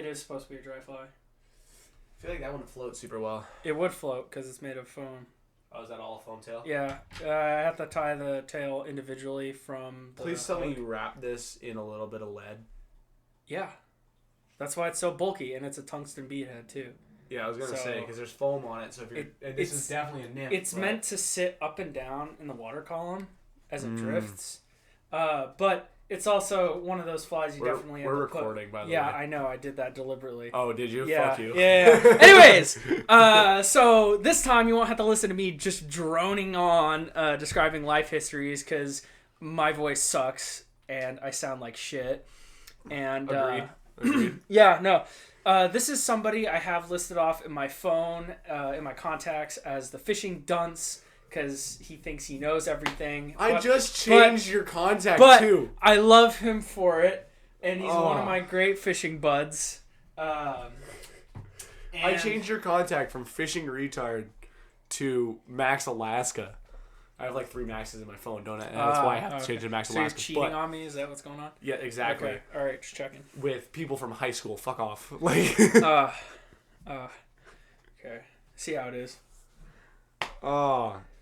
It is supposed to be a dry fly. I feel like that wouldn't float super well. It would float because it's made of foam. Oh, is that all a foam tail? Yeah. I have to tie the tail individually from the Please tell me hook. you wrap this in a little bit of lead. Yeah. That's why it's so bulky, and it's a tungsten beadhead, too. Yeah, I was going to say, because there's foam on it, so if you're... this is definitely a nymph. It's meant to sit up and down in the water column as it drifts. But it's also one of those flies you definitely have to put... We're recording, by the way. Yeah, I know. I did that deliberately. Oh, did you? Yeah, Fuck you. Yeah. Anyways, so this time you won't have to listen to me just droning on describing life histories because my voice sucks and I sound like shit. And Agreed. Yeah, no. This is somebody I have listed off in my phone, in my contacts as the fishing dunce because he thinks he knows everything. I just changed your contact too. I love him for it, and he's one of my great fishing buds. I changed your contact from fishing retard to Max Alaska. I have like 3 Maxes in my phone, don't I? And that's why I have to change to Max Alaska. So you're cheating on me? Is that what's going on? Yeah, exactly. Okay. All right, just checking. With people from high school. Fuck off. Like. Okay. See how it is.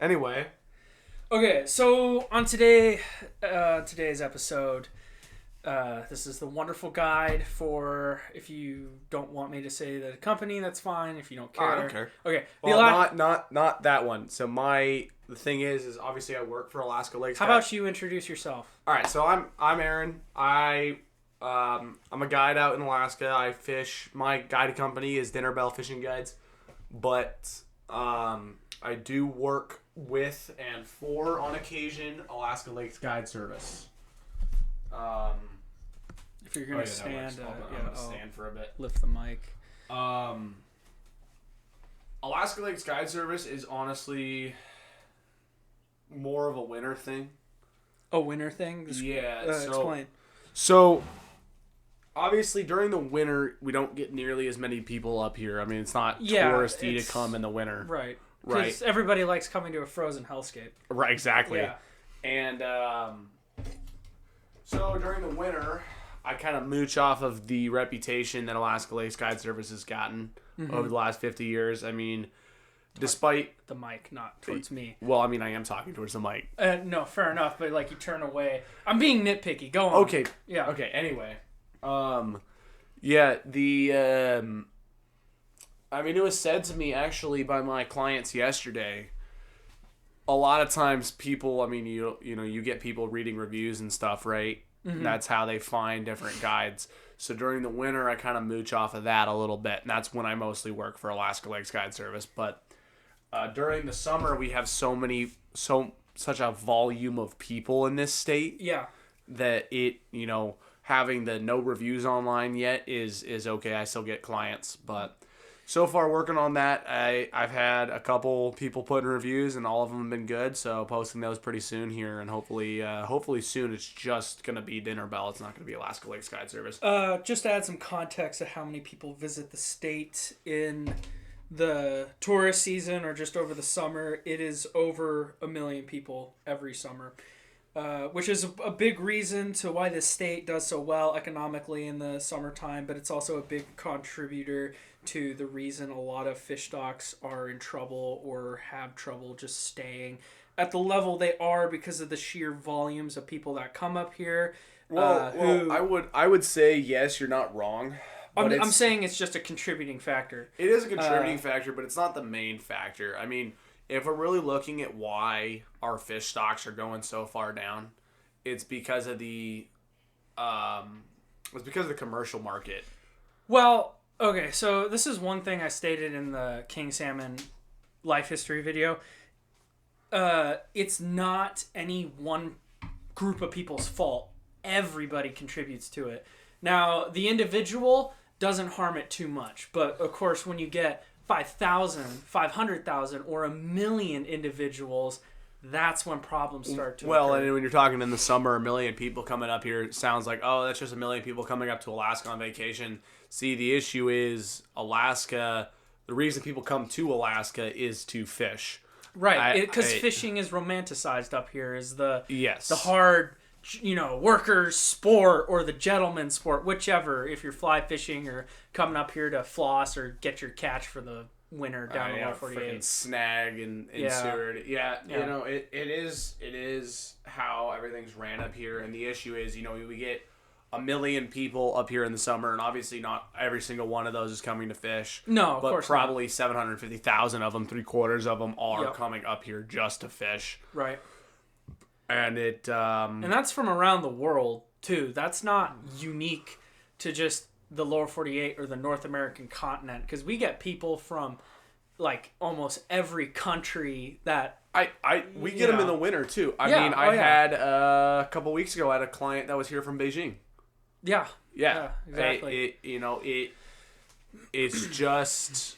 Anyway. Okay, so on today's episode, this is the wonderful guide for if you don't want me to say the company, that's fine. If you don't care. I don't care. Okay. Well, not that one. So the thing is obviously I work for Alaska Lakes. How about you introduce yourself? All right, so I'm Aaron. I'm a guide out in Alaska. I fish. My guide company is Dinner Bell Fishing Guides, but I do work with and for on occasion Alaska Lakes Guide Service. If you're gonna stand, I'm gonna stand for a bit. Lift the mic. Alaska Lakes Guide Service is honestly more of a winter thing. A winter thing? Yeah. Explain. So, obviously, during the winter, we don't get nearly as many people up here. I mean, it's not touristy to come in the winter. Right. Because everybody likes coming to a frozen hellscape. Right, exactly. Yeah. And so, during the winter, I kind of mooch off of the reputation that Alaska Lakes Guide Service has gotten over the last 50 years. I mean... Despite the mic, not towards me. Well, I mean, I am talking towards the mic. No, fair enough. But like, you turn away. I'm being nitpicky. Go on. Okay. Yeah. Okay. Anyway, yeah. I mean, it was said to me actually by my clients yesterday. A lot of times, people. I mean, you get people reading reviews and stuff, right? Mm-hmm. That's how they find different guides. So during the winter, I kind of mooch off of that a little bit, and that's when I mostly work for Alaska Lakes Guide Service. But during the summer, we have such a volume of people in this state. Yeah. That having the no reviews online yet is okay. I still get clients, but so far working on that. I've had a couple people put in reviews, and all of them have been good. So posting those pretty soon here, and hopefully soon it's just gonna be Dinner Bell. It's not gonna be Alaska Lakes Guide Service. Just to add some context of how many people visit the state in the tourist season or just over the summer, it is over 1 million people every summer, which is a big reason to why this state does so well economically in the summertime, but it's also a big contributor to the reason a lot of fish stocks are in trouble or have trouble just staying at the level they are because of the sheer volumes of people that come up here. I would say yes, you're not wrong. I'm saying it's just a contributing factor. It is a contributing factor, but it's not the main factor. I mean, if we're really looking at why our fish stocks are going so far down, it's because of the commercial market. Well, okay, so this is one thing I stated in the King Salmon life history video. It's not any one group of people's fault. Everybody contributes to it. Now, the individual doesn't harm it too much, but of course, when you get 5,000, 500,000, or 1 million individuals, that's when problems start to occur. And when you're talking in the summer, 1 million people coming up here, it sounds like, oh, that's just 1 million people coming up to Alaska on vacation. See, the issue is Alaska, the reason people come to Alaska is to fish. Right, because fishing is romanticized up here, is the yes. the hard workers' sport or the gentleman's sport, whichever. If you're fly fishing or coming up here to floss or get your catch for the winter down the lower 48. Snag and Seward. Yeah, it is how everything's ran up here, and the issue is, we get 1 million people up here in the summer, and obviously not every single one of those is coming to fish. No, of but course probably not. 750,000 of them, 3/4 of them are coming up here just to fish. Right. And and that's from around the world too. That's not unique to just the lower 48 or the North American continent, because we get people from like almost every country that we get them in the winter too. I had a couple weeks ago, I had a client that was here from Beijing. Yeah, exactly. It's just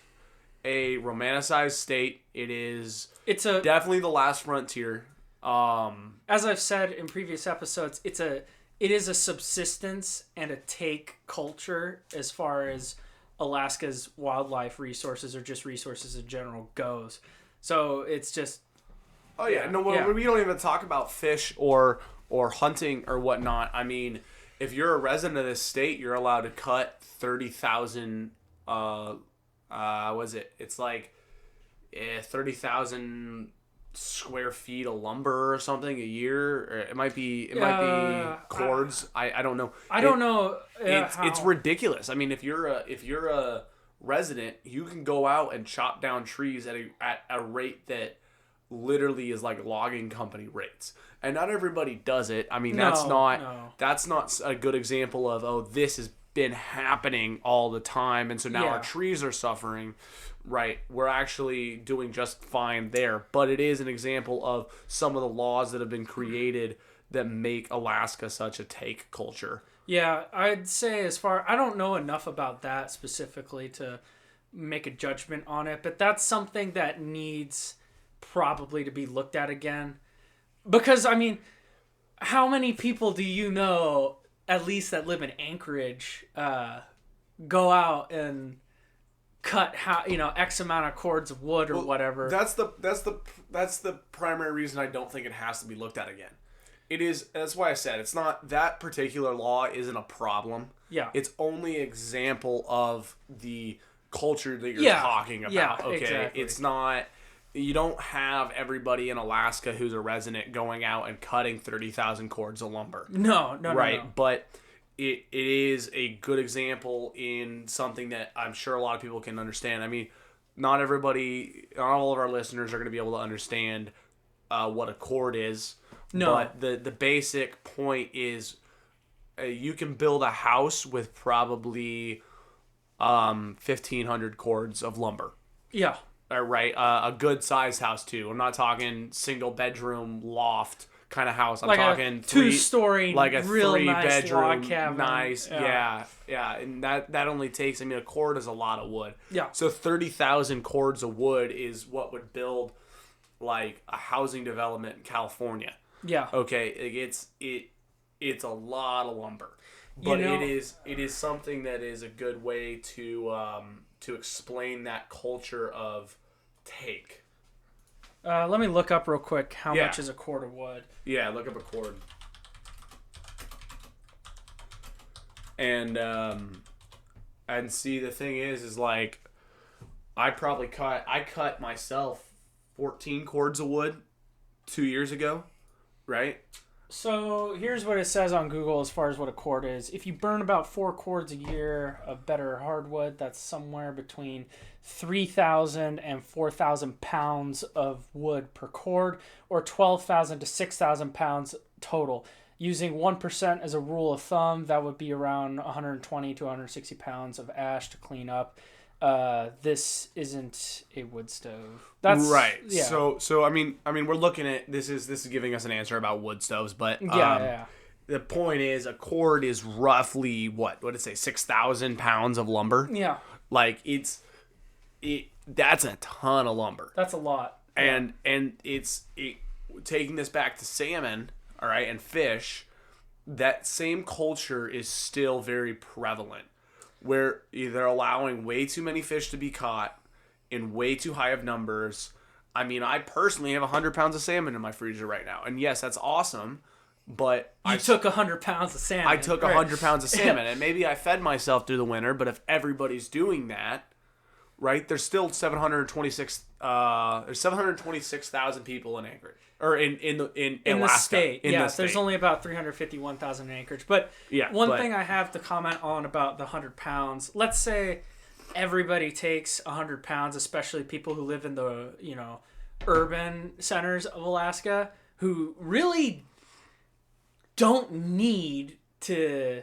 a romanticized state. It's definitely the last frontier. As I've said in previous episodes, it is a subsistence and a take culture as far as Alaska's wildlife resources or just resources in general goes. So it's just... we don't even talk about fish or hunting or whatnot. I mean, if you're a resident of this state, you're allowed to cut 30,000, it's like 30,000 square feet of lumber or something a year. Or it might be cords. I don't know. I don't know. It's ridiculous. I mean, if you're a resident, you can go out and chop down trees at a rate that literally is like logging company rates. And not everybody does it. I mean, that's not a good example of, this has been happening all the time, and so now our trees are suffering. Right, we're actually doing just fine there, but it is an example of some of the laws that have been created that make Alaska such a take culture. Yeah, I'd say I don't know enough about that specifically to make a judgment on it, but that's something that needs probably to be looked at again. Because, I mean, how many people do you know, at least that live in Anchorage, go out and cut X amount of cords of wood or whatever? That's the primary reason I don't think it has to be looked at again. That's why I said it's not, that particular law isn't a problem. Yeah. It's only an example of the culture that you're talking about. Yeah, okay. Exactly. It's not, you don't have everybody in Alaska who's a resident going out and cutting 30,000 cords of lumber. No. Right. No. But it is a good example in something that I'm sure a lot of people can understand. I mean, not all of our listeners are going to be able to understand what a cord is. No. But the basic point is you can build a house with probably 1,500 cords of lumber. Yeah. Right. A good sized house too. I'm not talking single bedroom loft kind of house. I'm like talking a 2-story, like a real 3-bedroom, nice log cabin. Nice. Yeah. And that only takes, a cord is a lot of wood. Yeah. So 30,000 cords of wood is what would build like a housing development in California. Yeah. Okay. It's a lot of lumber, but it is something that is a good way to explain that culture of take. Let me look up real quick how much is a cord of wood. Yeah, look up a cord. And see, the thing is like, I cut myself 14 cords of wood 2 years ago, right? So here's what it says on Google as far as what a cord is. If you burn about 4 cords a year of better hardwood, that's somewhere between 3,000 and 4,000 pounds of wood per cord, or 12,000 to 6,000 pounds total. Using 1% as a rule of thumb, that would be around 120 to 160 pounds of ash to clean up. This isn't a wood stove. That's right. Yeah. So I mean, we're looking at this is giving us an answer about wood stoves, but the point is a cord is roughly what did it say, 6,000 pounds of lumber? Yeah. Like that's a ton of lumber. That's a lot. And it's taking this back to salmon, all right, and fish. That same culture is still very prevalent, where they're allowing way too many fish to be caught in way too high of numbers. I mean, I personally have 100 pounds of salmon in my freezer right now. And yes, that's awesome, but you took 100 pounds of salmon. I took 100 pounds of salmon, and maybe I fed myself through the winter. But if everybody's doing that, right, there's still 726,000 people in Anchorage or in Alaska, the state. In yeah, the state. There's only about 351,000 in Anchorage. But one thing I have to comment on about the 100 pounds. Let's say everybody takes 100 pounds, especially people who live in the urban centers of Alaska, who really don't need to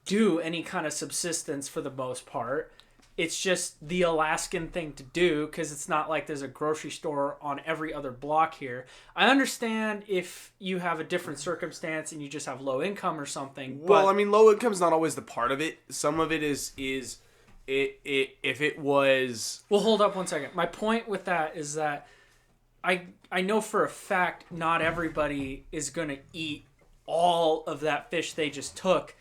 do any kind of subsistence for the most part. It's just the Alaskan thing to do because it's not like there's a grocery store on every other block here. I understand if you have a different circumstance and you just have low income or something. Well, I mean, low income is not always the part of it. Some of it is if it was... Well, hold up one second. My point with that is that I know for a fact not everybody is going to eat all of that fish they just took,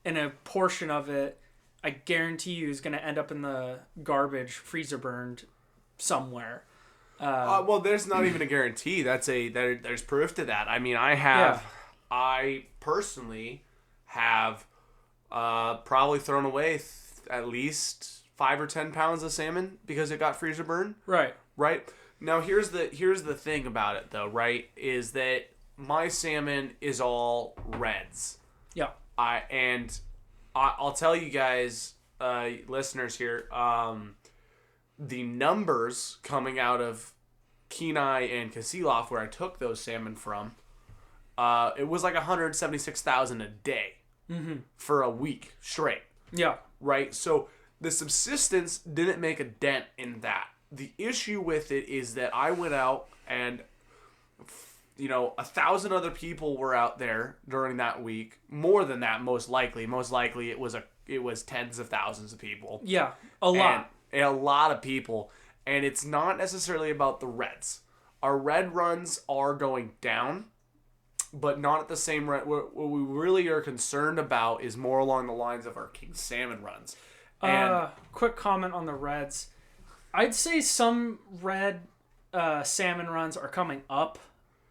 and a portion of it, I guarantee you, is going to end up in the garbage, freezer burned somewhere. Well, there's not even a guarantee. There's proof to that. I mean, I personally have probably thrown away at least 5 or 10 pounds of salmon because it got freezer burned. Right. Now, here's the thing about it, though. Right, is that my salmon is all reds. Yeah. I'll tell you guys, listeners here, the numbers coming out of Kenai and Kasilof, where I took those salmon from, it was like 176,000 a day for a week straight. Yeah. Right? So the subsistence didn't make a dent in that. The issue with it is that I went out and 1,000 other people were out there during that week. More than that, most likely. Most likely, it was tens of thousands of people. Yeah, a lot. And a lot of people. And it's not necessarily about the reds. Our red runs are going down, but not at the same rate. What we really are concerned about is more along the lines of our king salmon runs. And quick comment on the reds. I'd say some red salmon runs are coming up,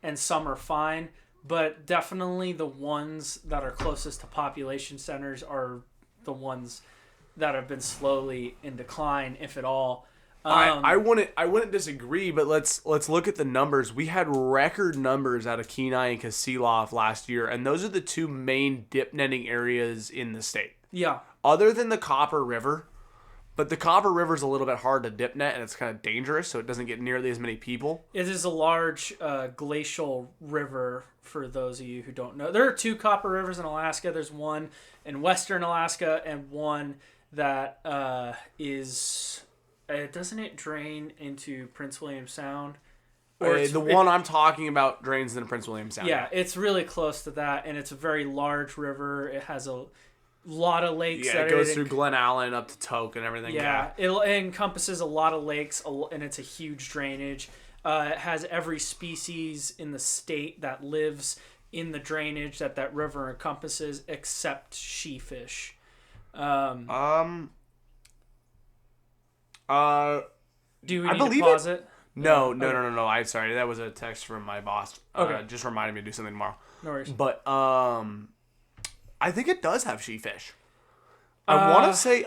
and some are fine, but definitely the ones that are closest to population centers are the ones that have been slowly in decline, if at all. I wouldn't disagree, but let's look at the numbers. We had record numbers out of Kenai and Kasilof last year, and those are the two main dip netting areas in the state. Yeah. Other than the Copper River, but the Copper River is a little bit hard to dip net, and it's kind of dangerous, so it doesn't get nearly as many people. It is a large glacial river, for those of you who don't know. There are 2 Copper Rivers in Alaska. There's one in western Alaska and one that is... doesn't it drain into Prince William Sound? One I'm talking about drains into Prince William Sound. Yeah, it's really close to that, and it's a very large river. It has a lot of lakes. Yeah, it goes through Glen Allen up to Tok and everything. Yeah, it encompasses a lot of lakes, and it's a huge drainage. It has every species in the state that lives in the drainage that river encompasses, except sheefish. Do we need to pause it? No. I'm sorry. That was a text from my boss. Okay. Just reminding me to do something tomorrow. No worries. But I think it does have sheefish. I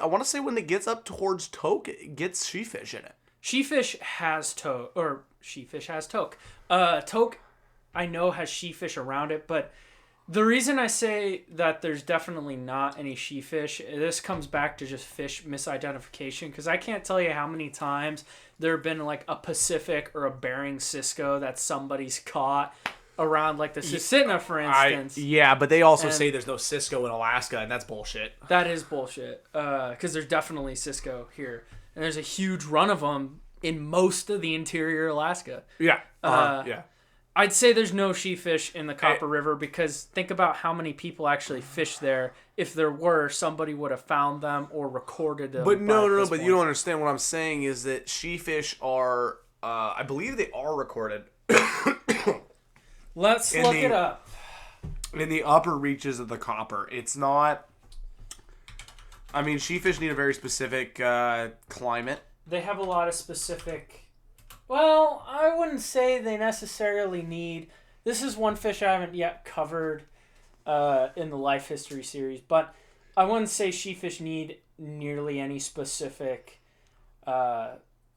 want to say when it gets up towards Tok, it gets sheefish in it. Sheefish has Tok, or sheefish has Tok. Tok, I know, has sheefish around it, but the reason I say that there's definitely not any sheefish, this comes back to just fish misidentification, because I can't tell you how many times there have been like a Pacific or a Bering Cisco that somebody's caught around like the Susitna, for instance. But they also say there's no Cisco in Alaska, and that's bullshit. That is bullshit, because there's definitely Cisco here, and there's a huge run of them in most of the interior Alaska. Yeah. I'd say there's no sheefish in the Copper River, because think about how many people actually fish there. If there were, somebody would have found them or recorded them. But no, but you don't understand. What I'm saying is that sheefish are, I believe they are recorded. Let's look it up. In the upper reaches of the Copper. It's not... I mean, sheefish need a very specific climate. They have a lot of specific... Well, I wouldn't say they necessarily need... This is one fish I haven't yet covered. in the life history series, but I wouldn't say sheefish need nearly any specific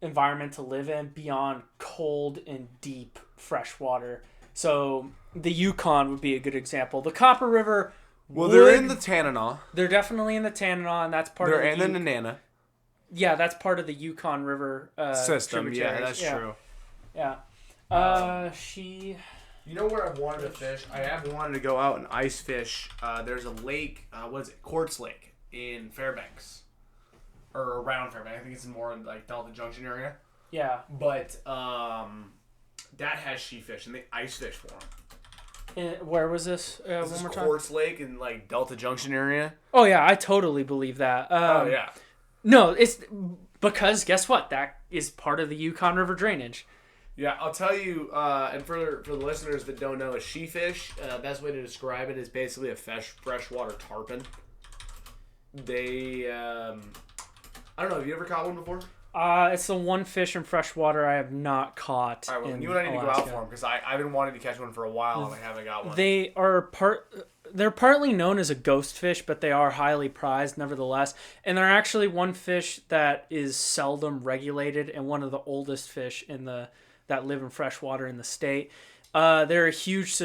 environment to live in beyond cold and deep fresh water. So the Yukon would be a good example. The Copper River. Well, they're in the Tanana. They're definitely in the Tanana, and that's part they're of the in the Nanana. Yeah, that's part of the Yukon River system. Yeah, that's true. Yeah. You know where I've wanted to fish? I have wanted to go out and ice fish. There's a lake. What is it? Quartz Lake in Fairbanks, or around Fairbanks. I think it's more in like Delta Junction area. Yeah. But that has sheefish, and they ice fish for them. Where was this? This one is more time. Quartz Lake in like Delta Junction area. Oh yeah, I totally believe that. Oh yeah. No, it's because guess what? That is part of the Yukon River drainage. Yeah, I'll tell you, and for the listeners that don't know, a sheefish, best way to describe it is basically a freshwater tarpon. They, I don't know, have you ever caught one before? It's the one fish in freshwater I have not caught. All right, well, you and I need to go out for them because I've been wanting to catch one for a while and I haven't got one. They're partly known as a ghost fish, but they are highly prized nevertheless. And they're actually one fish that is seldom regulated and one of the oldest fish that live in freshwater in the state. They're a huge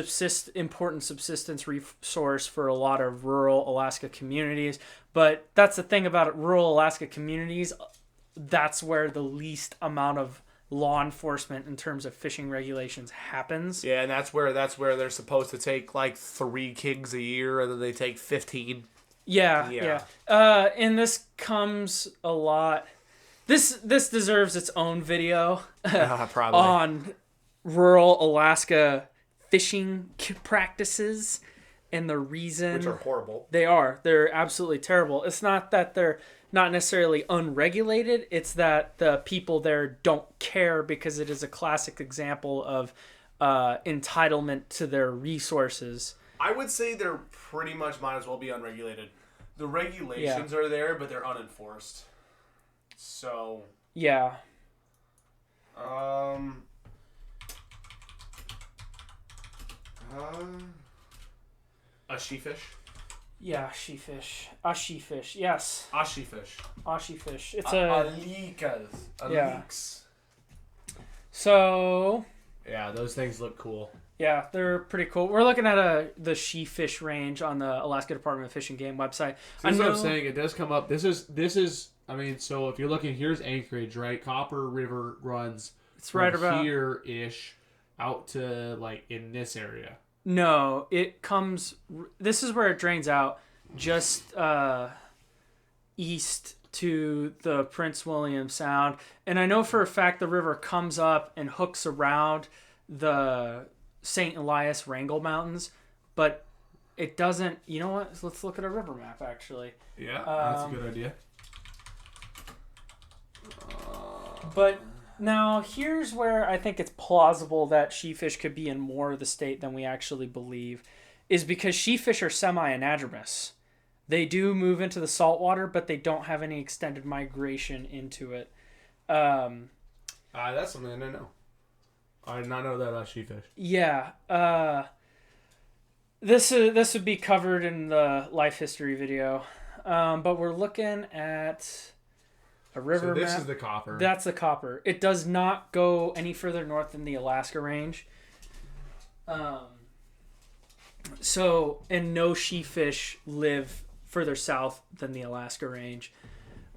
important subsistence resource for a lot of rural Alaska communities. But that's the thing about it, rural Alaska communities. That's where the least amount of law enforcement in terms of fishing regulations happens. Yeah, and that's where they're supposed to take like 3 kigs a year, and then they take 15. Yeah. And this comes a lot. This deserves its own video probably on rural Alaska fishing practices and the reason, which are horrible. They're absolutely terrible. It's not that they're not necessarily unregulated. It's that the people there don't care because it is a classic example of entitlement to their resources. I would say they're pretty much might as well be unregulated. The regulations are there, but they're unenforced. So yeah. A sheefish. Yeah, sheefish. A sheefish. Yes. A sheefish. A sheefish. It's leekas. Leeks. So. Yeah, those things look cool. Yeah, they're pretty cool. We're looking at the sheefish range on the Alaska Department of Fish and Game website. That's what I'm saying. It does come up. This is. I mean, so if you're looking, here's Anchorage, right? Copper River runs. It's right about here-ish out to like in this area. No, it comes. This is where it drains out, just east to the Prince William Sound, and I know for a fact the river comes up and hooks around the St. Elias Wrangell Mountains, but it doesn't. You know what? Let's look at a river map actually. Yeah, that's a good idea. But now here's where I think it's plausible that sheefish could be in more of the state than we actually believe, is because sheefish are semi-anadromous. They do move into the saltwater, but they don't have any extended migration into it. That's something I didn't know. I did not know that about sheefish. Yeah. This would be covered in the life history video. But we're looking at a river map. So this is the Copper. That's the Copper. It does not go any further north than the Alaska range. So, and no sheefish live further south than the Alaska range.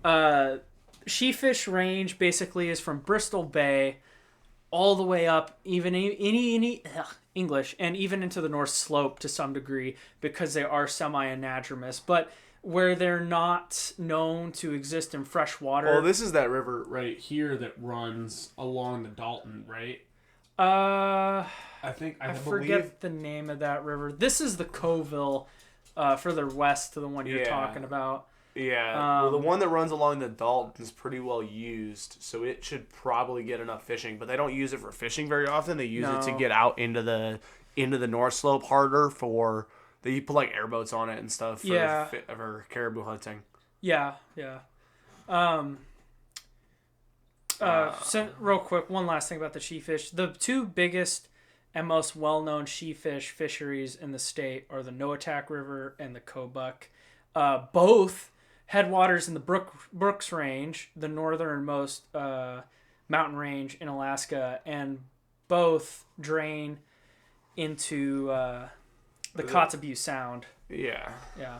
Sheefish range basically is from Bristol Bay all the way up, even English, and even into the North Slope to some degree because they are semi-anadromous. But where they're not known to exist in fresh water. Well, this is that river right here that runs along the Dalton, right? I believe... forget the name of that river. This is the Coville, further west to the one you're talking about. Yeah. Well, the one that runs along the Dalton is pretty well used, so it should probably get enough fishing. But they don't use it for fishing very often. They use it to get out into the North Slope harder for. They put like airboats on it and stuff for caribou hunting. Yeah. So real quick, one last thing about the sheefish. The two biggest and most well-known she-fish fisheries in the state are the Noatak River and the Kobuk. Both headwaters in the Brooks Range, the northernmost mountain range in Alaska, and both drain into the Kotzebue Sound. Yeah. Yeah.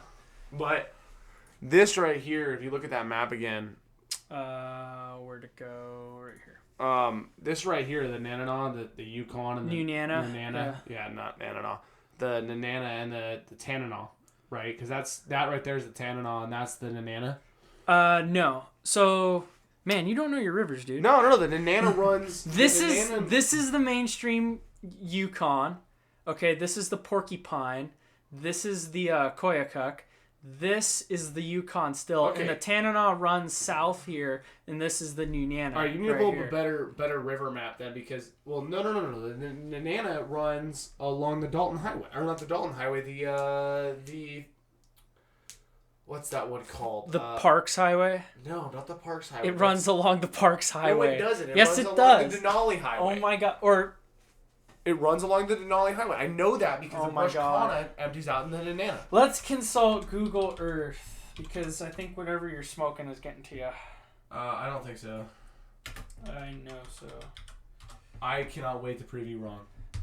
But this right here, if you look at that map again, Where'd it go? Right here. This right here, the Nanana, the Yukon, and the Nenana. yeah, not Nanana. the Nanana and the Tanana, right? Because that right there is the Tanana, and that's the Nanana. No. So, man, you don't know your rivers, dude. No, the Nanana runs. This is the mainstream Yukon. Okay, this is the Porcupine. This is the Koyukuk. This is the Yukon still, Okay. and the Tanana runs south here, and this is the Nenana. All right, you need to pull up here. a better river map then, because no. The Nanana runs along the Dalton Highway, or not the Dalton Highway, the what's that one called? The Parks Highway. No, not the Parks Highway. It runs along the Parks Highway. No, it doesn't. Yes, runs it along does. The Denali Highway. Oh my god! Or It runs along the Denali Highway. I know that because Oh the my Brush God. Kana empties out in the Nanana. let's consult Google Earth because I think whatever you're smoking is getting to you. I don't think so. I know so. I cannot wait to prove you wrong,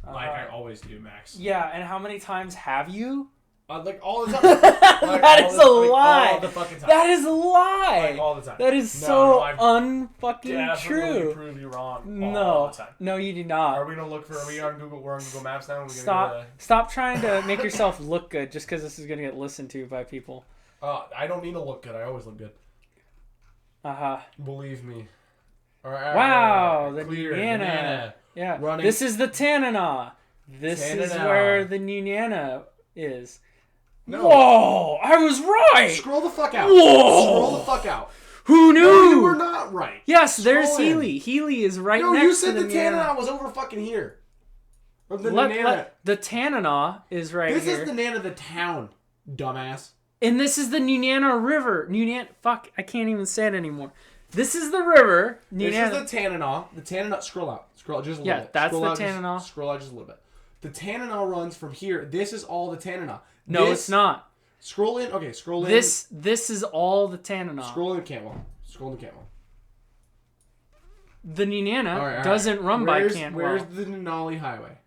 like I always do, Max. Yeah, and how many times have you? Like all the time. That is a lie. All the fucking time. That is a lie. Like all the time. That is No, so I've unfucking definitely true. prove you wrong. No, all the time. no, you do not. Are we gonna look for? Are we on Google? We're on Google Maps now. Stop trying to make yourself look good just because this is gonna get listened to by people. I don't need to look good. I always look good. Believe me. All right. Wow, the Clear, Nenana. Yeah, Running. this is the Tanana. This is Tanana. where the Nenana is. No. Whoa, I was right. Scroll the fuck out. Whoa. Scroll the fuck out. Who knew? No, you were not right. Yes, there's Scroll in. Healy. Healy is right No, next you said to the the Nenana. Tanana was over fucking here. Or the Nanana. The Tanana is right This here. is the Nana, the town, dumbass. And this is the Nenana River. Fuck, I can't even say it anymore. This is the river. This Nenana. is the Tanana. The Tanana. Scroll out. Scroll out just a little Yeah, bit. that's Scroll the out Tanana. Scroll out just a little bit. The Tanana runs from here. This is all the Tanana. No, This- it's not. Scroll in. Okay, scroll in. This is all the Tanana. Scroll in Cantwell. Scroll in Cantwell. The Nenana All right. doesn't run by Cantwell. Where's the Denali Highway?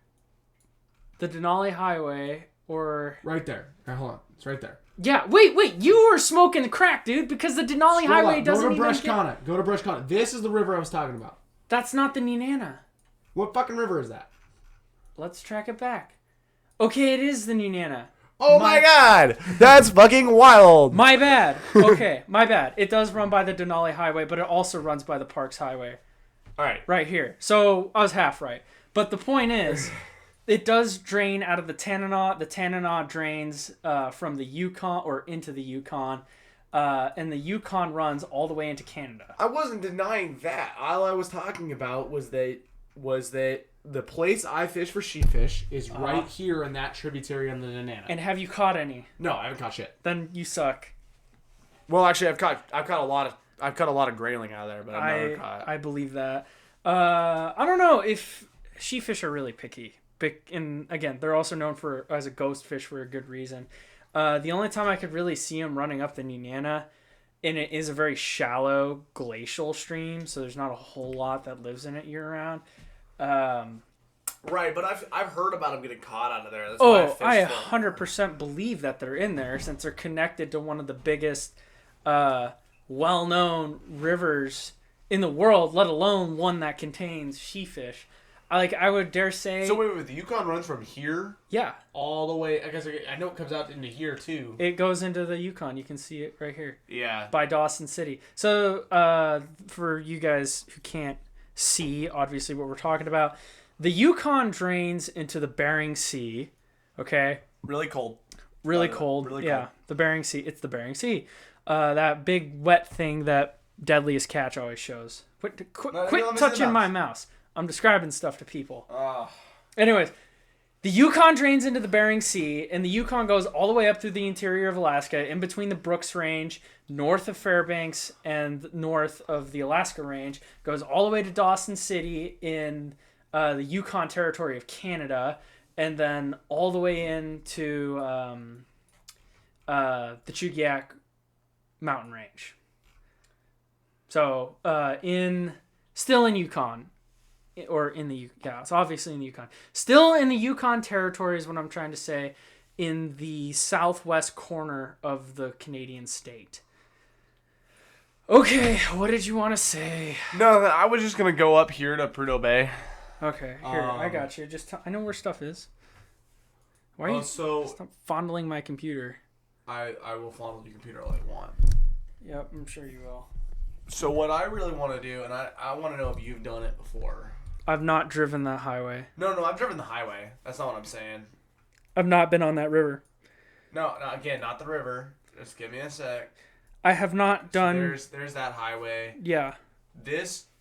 The Denali Highway, or Right there. All right, hold on. It's right there. yeah. Wait. You were smoking crack, dude, because the Denali Scroll Highway up. doesn't Go to even. Brush Kana. Go to Brush Kana. This is the river I was talking about. That's not the Nenana. What fucking river is that? Let's track it back. Okay, it is the Nenana. Oh my god! That's fucking wild! My bad. Okay, my bad. It does run by the Denali Highway, but it also runs by the Parks Highway. Alright. Right here. So I was half right. But the point is, it does drain out of the Tanana. The Tanana drains from the Yukon or into the Yukon. And the Yukon runs all the way into Canada. I wasn't denying that. All I was talking about was that the place I fish for sheepfish Is right here in that tributary on the Nanana. And have you caught any? No, I haven't caught shit. Then you suck. Well, actually, I've caught a lot of grayling out of there, but I've never caught. I believe that. I don't know if sheepfish are really picky. And again, they're also known for as a ghost fish for a good reason. The only time I could really see them running up the Nenana, and it is a very shallow glacial stream, so there's not a whole lot that lives in it year round. Right, but I've heard about them getting caught out of there. That's why I fished 100% believe that they're in there since they're connected to one of the biggest, well-known rivers in the world, let alone one that contains sheepfish. I would dare say. So wait, the Yukon runs from here Yeah, all the way. I guess I know it comes out into here too. it goes into the Yukon. You can see it right here Yeah. by Dawson City. So for you guys who can't see, obviously, what we're talking about, the Yukon drains into the Bering Sea. Okay. Really cold. Really cold. really Yeah. cold. The Bering Sea. It's the Bering Sea. That big wet thing that Deadliest Catch always shows. Quit let me see touching the my mouse. I'm describing stuff to people. Anyways, the Yukon drains into the Bering Sea, and the Yukon goes all the way up through the interior of Alaska, in between the Brooks Range, north of Fairbanks, and north of the Alaska Range. Goes all the way to Dawson City in the Yukon Territory of Canada, and then all the way into the Chugiak mountain range. So still in Yukon, or in the it's obviously in the Yukon. Still in the Yukon Territory is what I'm trying to say, in the southwest corner of the Canadian state. Okay, what did you want to say? No, I was just gonna go up here to Prudhoe Bay. Okay, here, I got you. I know where stuff is. Why are you stop fondling my computer? I will fondle your computer all I want. Yep, I'm sure you will. So what I really want to do, and I want to know if you've done it before. I've not driven that highway. No, I've driven the highway. That's not what I'm saying. I've not been on that river. No, again, not the river. Just give me a sec. I have not done... So there's that highway. Yeah.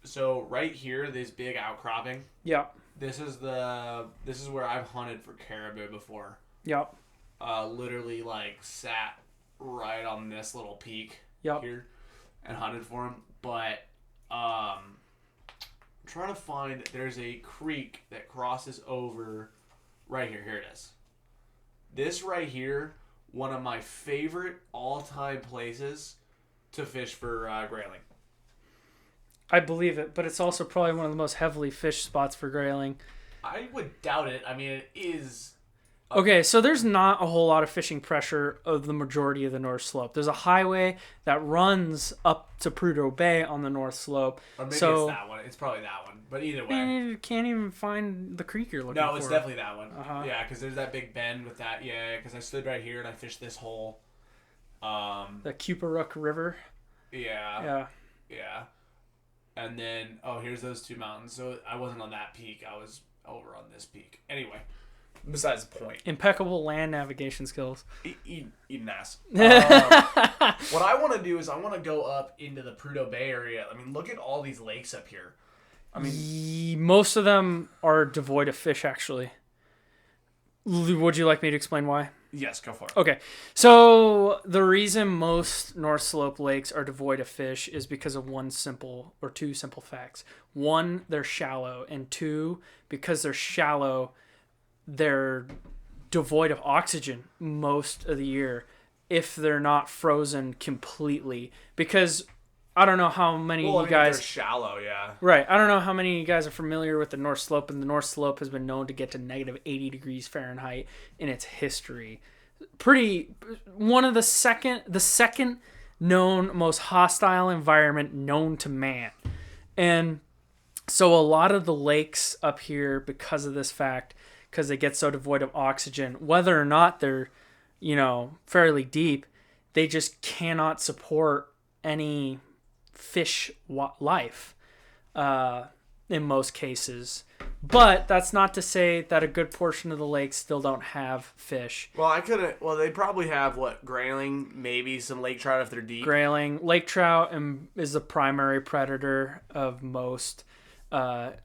So right here, this big outcropping. Yep. This is where I've hunted for caribou before. Yep. Literally like sat right on this little peak here and hunted for them. But I'm trying to find, there's a creek that crosses over right here. Here it is. This right here, one of my favorite all-time places to fish for grayling. I believe it, but it's also probably one of the most heavily fished spots for grayling. I would doubt it. I mean, it is... Okay, so there's not a whole lot of fishing pressure of the majority of the North Slope. There's a highway that runs up to Prudhoe Bay on the North Slope. Or maybe it's that one. It's probably that one. But either way. You can't even find the creek you're looking for. No, it's definitely that one. Uh-huh. Yeah, because there's that big bend with that. Yeah, because I stood right here and I fished this hole. The Cuparook River. Yeah. Yeah. And then, here's those two mountains. So I wasn't on that peak. I was over on this peak. Anyway. Besides the point. Impeccable land navigation skills. Eat an ass. What I want to do is I want to go up into the Prudhoe Bay area. I mean, look at all these lakes up here. I mean, most of them are devoid of fish, actually. Would you like me to explain why? Yes, go for it. Okay. So the reason most North Slope lakes are devoid of fish is because of two simple facts. One, they're shallow. And two, because they're shallow, they're devoid of oxygen most of the year if they're not frozen completely. Because I don't know how many of you guys... They're shallow, yeah. Right. I don't know how many of you guys are familiar with the North Slope, and the North Slope has been known to get to negative 80 degrees Fahrenheit in its history. The second known most hostile environment known to man. And so a lot of the lakes up here, because of this fact, because they get so devoid of oxygen, whether or not they're, fairly deep, they just cannot support any fish life in most cases. But that's not to say that a good portion of the lakes still don't have fish. Well, they probably have grayling, maybe some lake trout if they're deep. Grayling, lake trout is the primary predator of most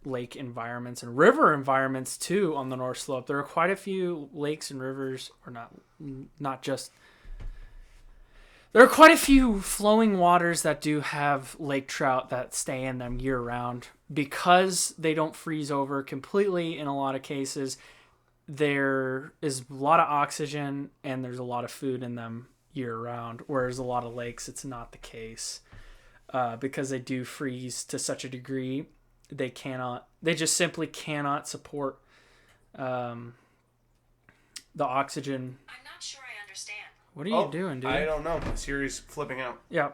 lake environments and river environments too on the North Slope. There are quite a few lakes and rivers, or not just. There are quite a few flowing waters that do have lake trout that stay in them year round because they don't freeze over completely in a lot of cases. There is a lot of oxygen and there's a lot of food in them year round, whereas a lot of lakes, it's not the case because they do freeze to such a degree. They just simply cannot support the oxygen. I'm not sure I understand. What are you doing, dude? I don't know. My Siri's flipping out. Yeah.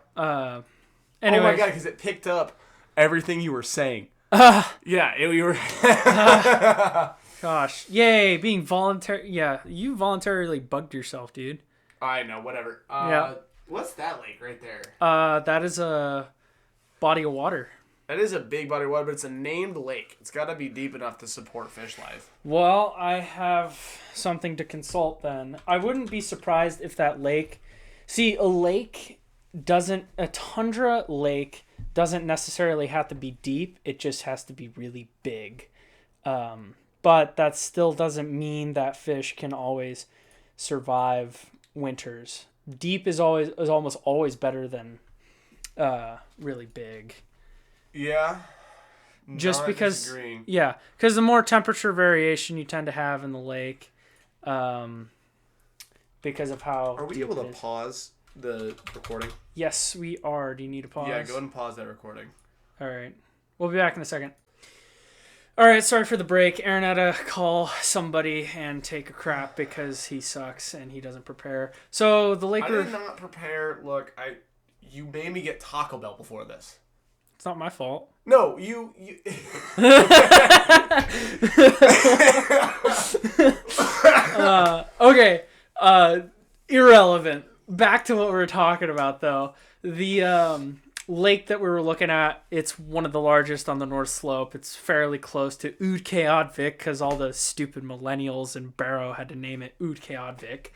Anyway. Oh my god, because it picked up everything you were saying. Yeah, you were... Gosh. Yay, being voluntary. Yeah, you voluntarily bugged yourself, dude. I know, whatever. Yeah. What's that lake right there? That is a body of water. That is a big body of water, but it's a named lake. It's got to be deep enough to support fish life. Well, I have something to consult then. I wouldn't be surprised if that lake... See, a tundra lake doesn't necessarily have to be deep. It just has to be really big. But that still doesn't mean that fish can always survive winters. Deep is almost always better than really big. Yeah. just Not because disagreeing. because the more temperature variation you tend to have in the lake, because of how Are we deep able it to is. pause the recording? Yes, we are. Do you need to pause? Yeah, go ahead and pause that recording. All right. We'll be back in a second. All right, sorry for the break. Aaron had to call somebody and take a crap because he sucks and he doesn't prepare. So the I Lakers... did not prepare. Look, you made me get Taco Bell before this. It's not my fault. No, you Okay. Irrelevant. Back to what we were talking about, though. The lake that we were looking at, it's one of the largest on the North Slope. It's fairly close to Utqiagvik because all the stupid millennials in Barrow had to name it Utqiagvik.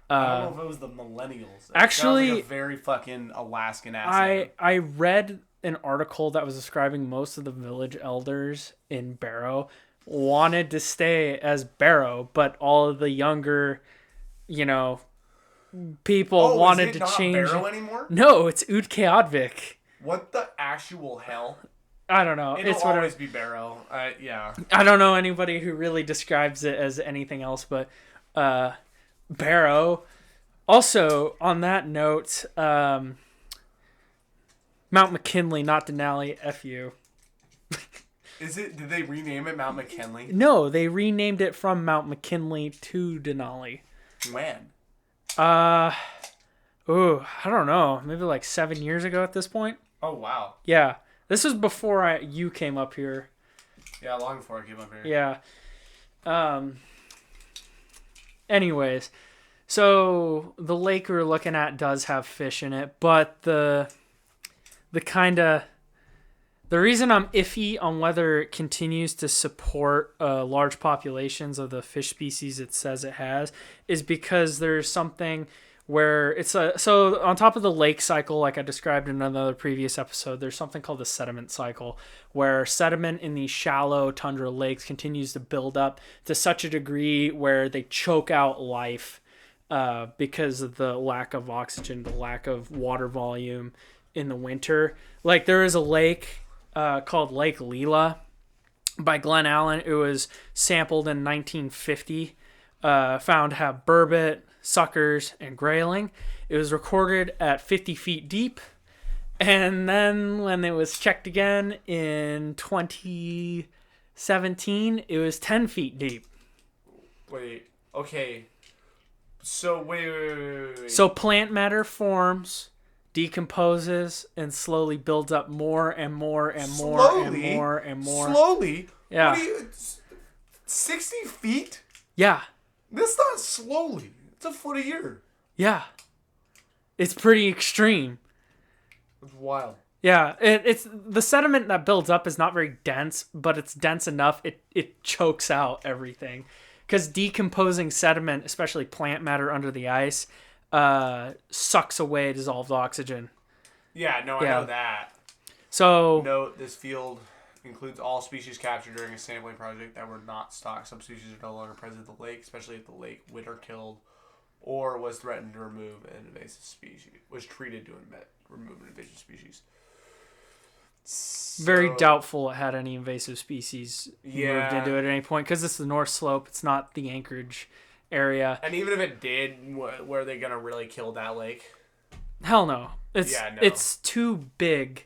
I don't know if it was the millennials. That Actually, sounds like a very fucking Alaskan ass name. I read an article that was describing most of the village elders in Barrow wanted to stay as Barrow, but all of the younger, people wanted is it to not change. Barrow anymore? No, it's Utqiagvik. What the actual hell? I don't know. It'll It's whatever. always be Barrow. Yeah. I don't know anybody who really describes it as anything else, but Barrow. Also, on that note, Mount McKinley, not Denali. F you. Did they rename it Mount McKinley? No, they renamed it from Mount McKinley to Denali. When? I don't know. Maybe like 7 years ago at this point. Oh, wow. Yeah. This was before you came up here. Yeah, long before I came up here. Yeah. Anyways, so the lake we were looking at does have fish in it, but the reason I'm iffy on whether it continues to support large populations of the fish species it says it has is because there's something where so on top of the lake cycle, like I described in another previous episode, there's something called the sediment cycle, where sediment in these shallow tundra lakes continues to build up to such a degree where they choke out life because of the lack of oxygen, the lack of water volume in the winter. Like there is a lake called Lake Leela by Glen Allen. It was sampled in 1950, found to have burbot, suckers, and grayling. It was recorded at 50 feet deep, and then when it was checked again in 2017, it was 10 feet deep. Wait, okay. So, wait. So plant matter forms, decomposes, and slowly builds up more and more and more Slowly? and more and more. Slowly? Yeah. What are you... 60 feet? Yeah. That's not slowly. It's a foot a year. Yeah. It's pretty extreme. It's wild. Yeah, it's the sediment that builds up is not very dense, but it's dense enough it chokes out everything. Because decomposing sediment, especially plant matter under the ice, sucks away dissolved oxygen. Yeah, no, I Yeah. know that. So Note, this field includes all species captured during a sampling project that were not stock. Some species are no longer present in the lake, especially if the lake winter killed or was threatened to remove an invasive species. Was treated to remove an invasive species. very So- doubtful it had any invasive species Yeah. moved into it at any point because it's the North Slope. It's not the Anchorage area. And even if it did, were they gonna really kill that lake? Hell no. It's Yeah, no. it's too big.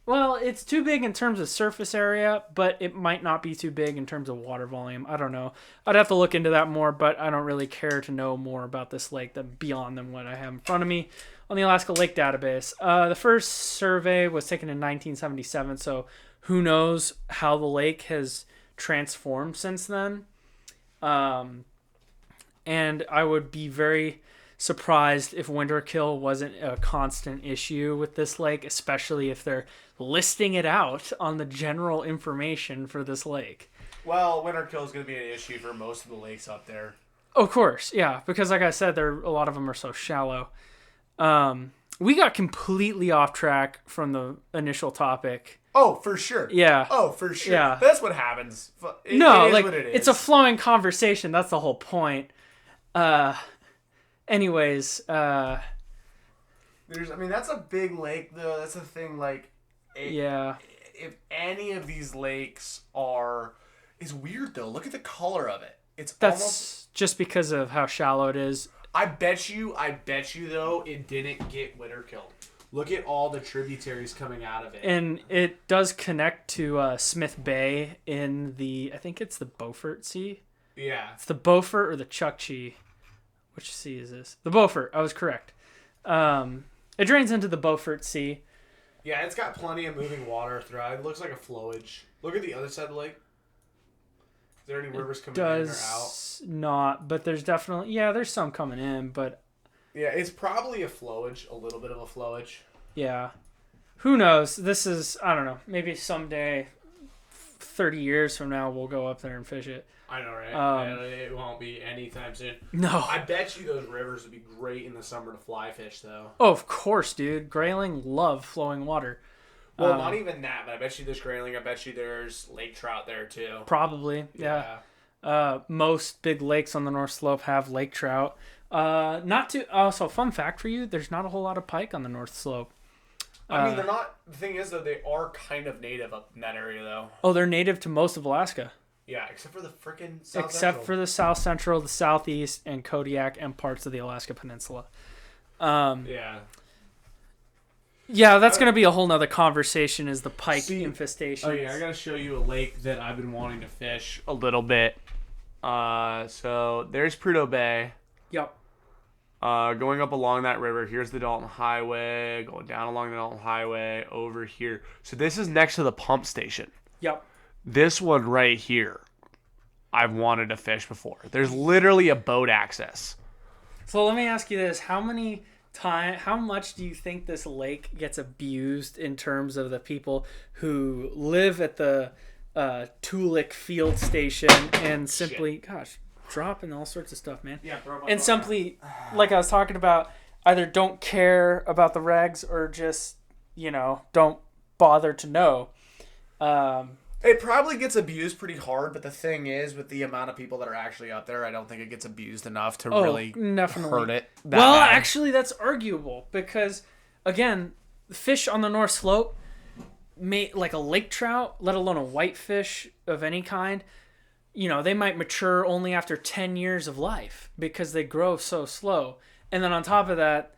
It's too big in terms of surface area, but it might not be too big in terms of water volume. I don't know. I'd have to look into that more, but I don't really care to know more about this lake beyond than what I have in front of me on the Alaska Lake Database. The first survey was taken in 1977, so who knows how the lake has transformed since then. And I would be very surprised if winter kill wasn't a constant issue with this lake, especially if they're listing it out on the general information for this lake. Well, winter kill is gonna be an issue for most of the lakes up there. Of course, yeah, because like I said, a lot of them are so shallow. We got completely off track from the initial topic. Oh, for sure. Yeah. Oh, for sure. Yeah. That's what happens. It No, is like what it is. it's a flowing conversation. That's the whole point. Anyways, That's a big lake, though. That's the thing. Like, yeah. if any of these lakes are... It's weird, though. Look at the color of it. That's almost... just because of how shallow it is. I bet you, though, it didn't get winter killed. Look at all the tributaries coming out of it. And it does connect to Smith Bay in the, I think it's the Beaufort Sea. Yeah. It's the Beaufort or the Chukchi. Which sea is this? The Beaufort. I was correct. It drains into the Beaufort Sea. Yeah, it's got plenty of moving water throughout. It looks like a flowage. Look at the other side of the lake. Is there any rivers coming in or out? Does not, but there's definitely, there's some coming in, but... Yeah, it's probably a flowage, a little bit of a flowage. Yeah. Who knows? This is, I don't know, maybe someday, 30 years from now, we'll go up there and fish it. I know, right? It won't be anytime soon. No. I bet you those rivers would be great in the summer to fly fish, though. Oh, of course, dude. Grayling love flowing water. Well, not even that, but I bet you there's grayling. I bet you there's lake trout there, too. Probably, yeah. Most big lakes on the North Slope have lake trout. Also, fun fact for you, there's not a whole lot of pike on the North Slope. I mean, they're not... The thing is, though, they are kind of native up in that area, though. Oh, they're native to most of Alaska. Yeah, except for the frickin' South Except for the South Central, the Southeast, and Kodiak, and parts of the Alaska Peninsula. Yeah. Yeah, that's going to be a whole nother conversation, is the pike infestation. Oh, yeah, I got to show you a lake that I've been wanting to fish a little bit. So there's Prudhoe Bay. Yep. Going up along that river, here's the Dalton Highway, going down along the Dalton Highway, over here. So this is next to the pump station. Yep. This one right here, I've wanted to fish before. There's literally a boat access. So let me ask you this. How much do you think this lake gets abused in terms of the people who live at the Tulik field station and simply, dropping all sorts of stuff, man. Yeah, bro. And simply, like I was talking about, either don't care about the regs or just, don't bother to know. It probably gets abused pretty hard, but the thing is, with the amount of people that are actually out there, I don't think it gets abused enough to really hurt it. Actually, that's arguable because, again, the fish on the North Slope, like a lake trout, let alone a whitefish of any kind, they might mature only after 10 years of life because they grow so slow. And then on top of that,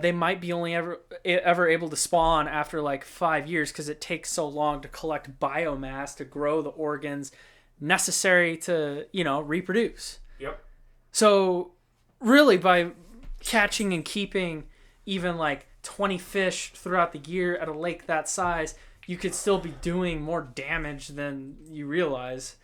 they might be only ever able to spawn after like 5 years because it takes so long to collect biomass to grow the organs necessary to, reproduce. Yep. So really by catching and keeping even like 20 fish throughout the year at a lake that size, you could still be doing more damage than you realize.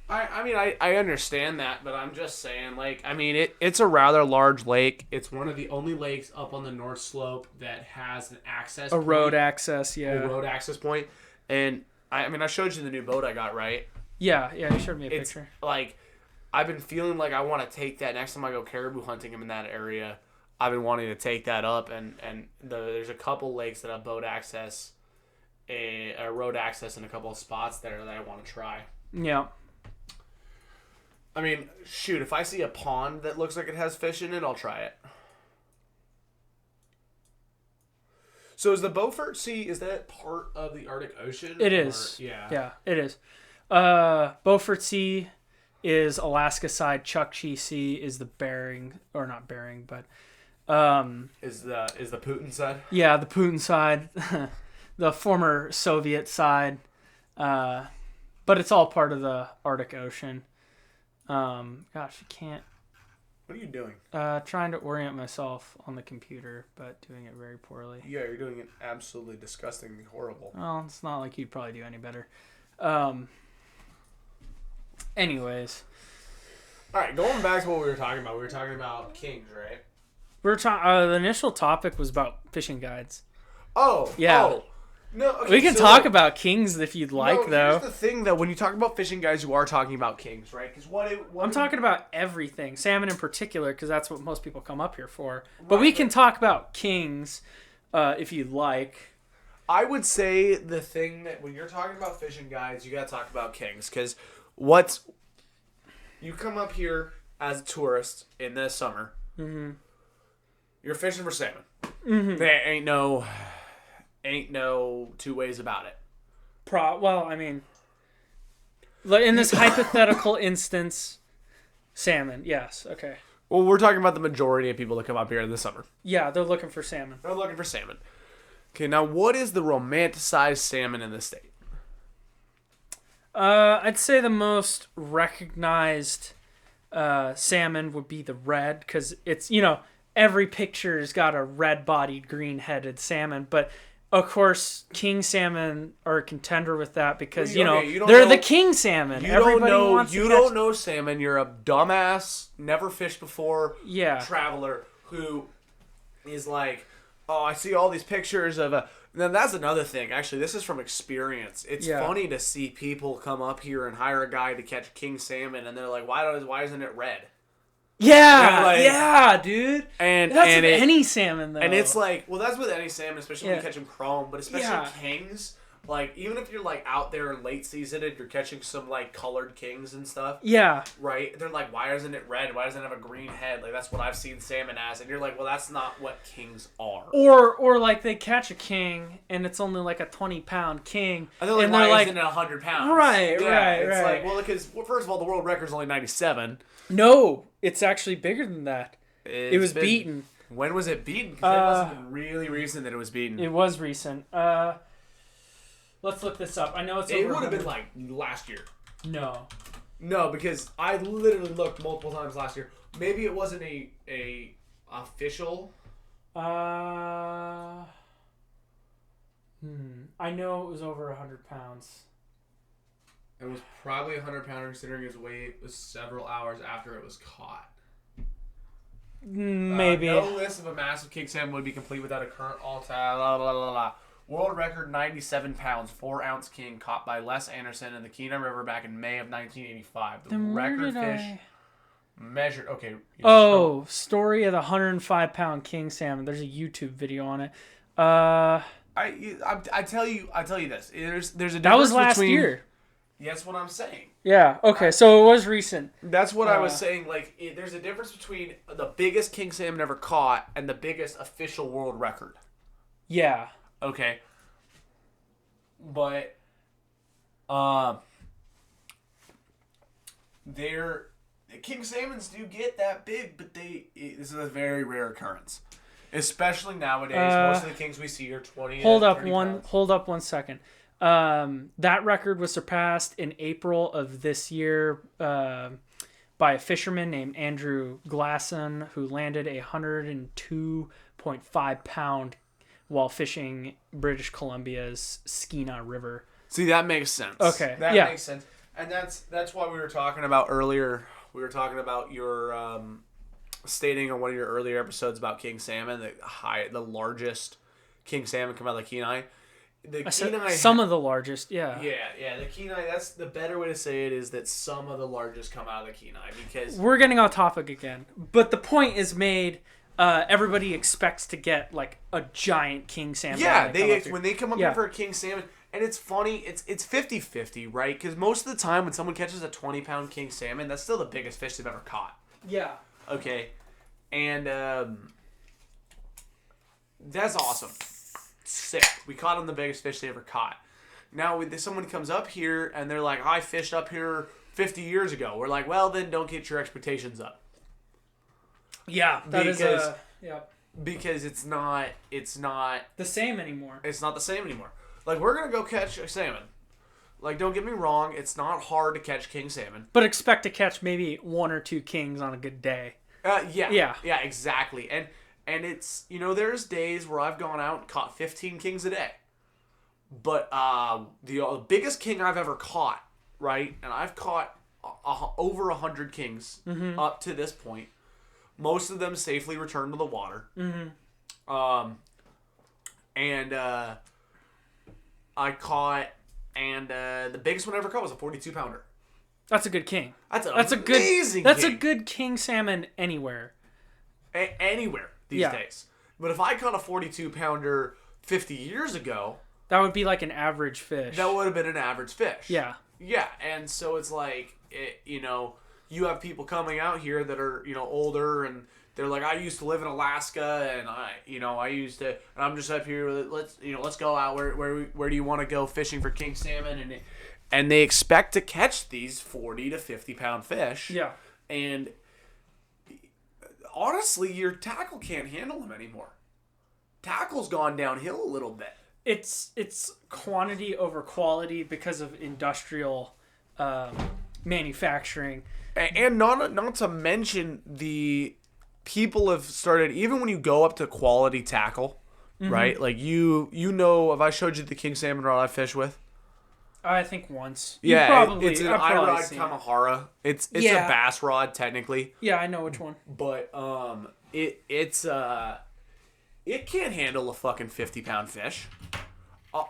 I understand that, but I'm just saying, it's a rather large lake. It's one of the only lakes up on the North Slope that has an access point. Road access, yeah. A road access point. And, I showed you the new boat I got, right? Yeah, you showed me a picture. I've been feeling like I want to take that next time I go caribou hunting in that area. I've been wanting to take that up, and there's a couple lakes that have boat access, a road access in a couple of spots there that I want to try. Yeah. I mean, shoot, if I see a pond that looks like it has fish in it, I'll try it. So is the Beaufort Sea, is that part of the Arctic Ocean? It is. Yeah. Yeah, it is. Beaufort Sea is Alaska side. Chukchi Sea is the Bering, or not Bering, but... Is the Putin side? Yeah, the Putin side. The former Soviet side. But it's all part of the Arctic Ocean. Gosh, you can't. What are you doing? Trying to orient myself on the computer, but doing it very poorly. Yeah, you're doing it absolutely disgustingly horrible. Well, it's not like you'd probably do any better. Anyways. All right, going back to what we were talking about. We were talking about kings, right? The initial topic was about fishing guides. Oh, yeah. Oh. No, okay, we can talk about kings if you'd like, though. Here's the thing, though. When you talk about fishing guys, you are talking about kings, right? Because I'm talking about everything, salmon in particular, because that's what most people come up here for. But we can talk about kings if you'd like. I would say the thing that when you're talking about fishing guides, you got to talk about kings. Because you come up here as a tourist in the summer, you're fishing for salmon. There ain't no two ways about it. Well, I mean, in this hypothetical instance, salmon. Yes. Okay. Well, we're talking about the majority of people that come up here in the summer. Yeah, they're looking for salmon. They're looking for salmon. Okay, now what is the romanticized salmon in the state? I'd say the most recognized salmon would be the red, because it's, every picture's got a red-bodied, green-headed salmon, but of course, king salmon are a contender with that because they're the king salmon. Everybody wants to catch... don't know salmon. You're a dumbass, never fished before, traveler who is like, oh, I see all these pictures of a. Then that's another thing. Actually, this is from experience. It's funny to see people come up here and hire a guy to catch king salmon, and they're like, why isn't it red? Yeah, dude. And that's with any salmon, though. And it's like, well, that's with any salmon, especially when you catch them chrome, but especially kings. Like, even if you're, like, out there in late season and you're catching some, like, colored kings and stuff. Yeah. Right? They're like, why isn't it red? Why doesn't it have a green head? Like, that's what I've seen salmon as. And you're like, well, that's not what kings are. Or like, they catch a king, and it's only, like, a 20-pound king. And they're like, why isn't it 100 pounds? Right. It's like, well, because, first of all, the world record's only 97. No, it's actually bigger than that. It was beaten. When was it beaten? Because it wasn't really recent that it was beaten. It was recent. Let's look this up. I know it's over. It would have been like last year. No, because I literally looked multiple times last year. Maybe it wasn't a official. I know it was over 100 pounds. It was probably 100 pounder considering its weight was several hours after it was caught. Maybe. No list of a massive king salmon would be complete without a current all-time. Blah, blah, blah, blah. World record 97 pounds, 4-ounce king caught by Les Anderson in the Kenai River back in May of 1985. The record fish measured. Okay. Story of the 105-pound king salmon. There's a YouTube video on it. I tell you this. There's a difference. That was last year. That's what I'm saying. Yeah. Okay. So it was recent. That's what I was saying. Like, there's a difference between the biggest king salmon ever caught and the biggest official world record. Yeah. Okay. But, king salmons do get that big, but this is a very rare occurrence. Especially nowadays, most of the kings we see are 20 Hold up 1 second. That record was surpassed in April of this year by a fisherman named Andrew Glasson, who landed a 102.5 pound while fishing British Columbia's Skeena River. See, that makes sense. Okay, that makes sense, and that's why we were talking about earlier. We were talking about your stating on one of your earlier episodes about king salmon, the largest king salmon come out of the Kenai. Some of the largest, yeah. Yeah, the Kenai, that's the better way to say it, is that some of the largest come out of the Kenai, because... We're getting off topic again. But the point is made, everybody expects to get, like, a giant king salmon. Yeah, when they come up here for a king salmon, and it's funny, it's 50-50, right? Because most of the time when someone catches a 20-pound king salmon, that's still the biggest fish they've ever caught. Yeah. Okay. And, that's awesome. Sick. We caught them the biggest fish they ever caught. Now, when someone comes up here and they're like, I fished up here 50 years ago. We're like, well, then don't get your expectations up. Yeah, because it's not the same anymore. It's not the same anymore. Like, we're going to go catch a salmon. Like, don't get me wrong, it's not hard to catch king salmon. But expect to catch maybe 1 or 2 kings on a good day. Yeah, exactly. And it's, there's days where I've gone out and caught 15 kings a day. But the biggest king I've ever caught, right? And I've caught over 100 kings up to this point. Most of them safely returned to the water. Mm-hmm. And I caught, and the biggest one I ever caught was a 42-pounder. That's a good king. That's a good king salmon anywhere. Anywhere these days. But if I caught a 42-pounder 50 years ago... That would be like an average fish. That would have been an average fish. Yeah. Yeah, and so it's like, you have people coming out here that are, older and they're like, I used to live in Alaska, and I'm just up here. Let's go out. Where do you want to go fishing for king salmon? And they expect to catch these 40 to 50 pound fish. Yeah. And honestly, your tackle can't handle them anymore. Tackle's gone downhill a little bit. It's quantity over quality because of industrial manufacturing. And not to mention the people have started, even when you go up to quality tackle, right? Like if I showed you the king salmon rod I fish with. I think once. Yeah, it's an I-rod Kamahara. It's a bass rod technically. Yeah, I know which one. But it can't handle a fucking 50-pound fish.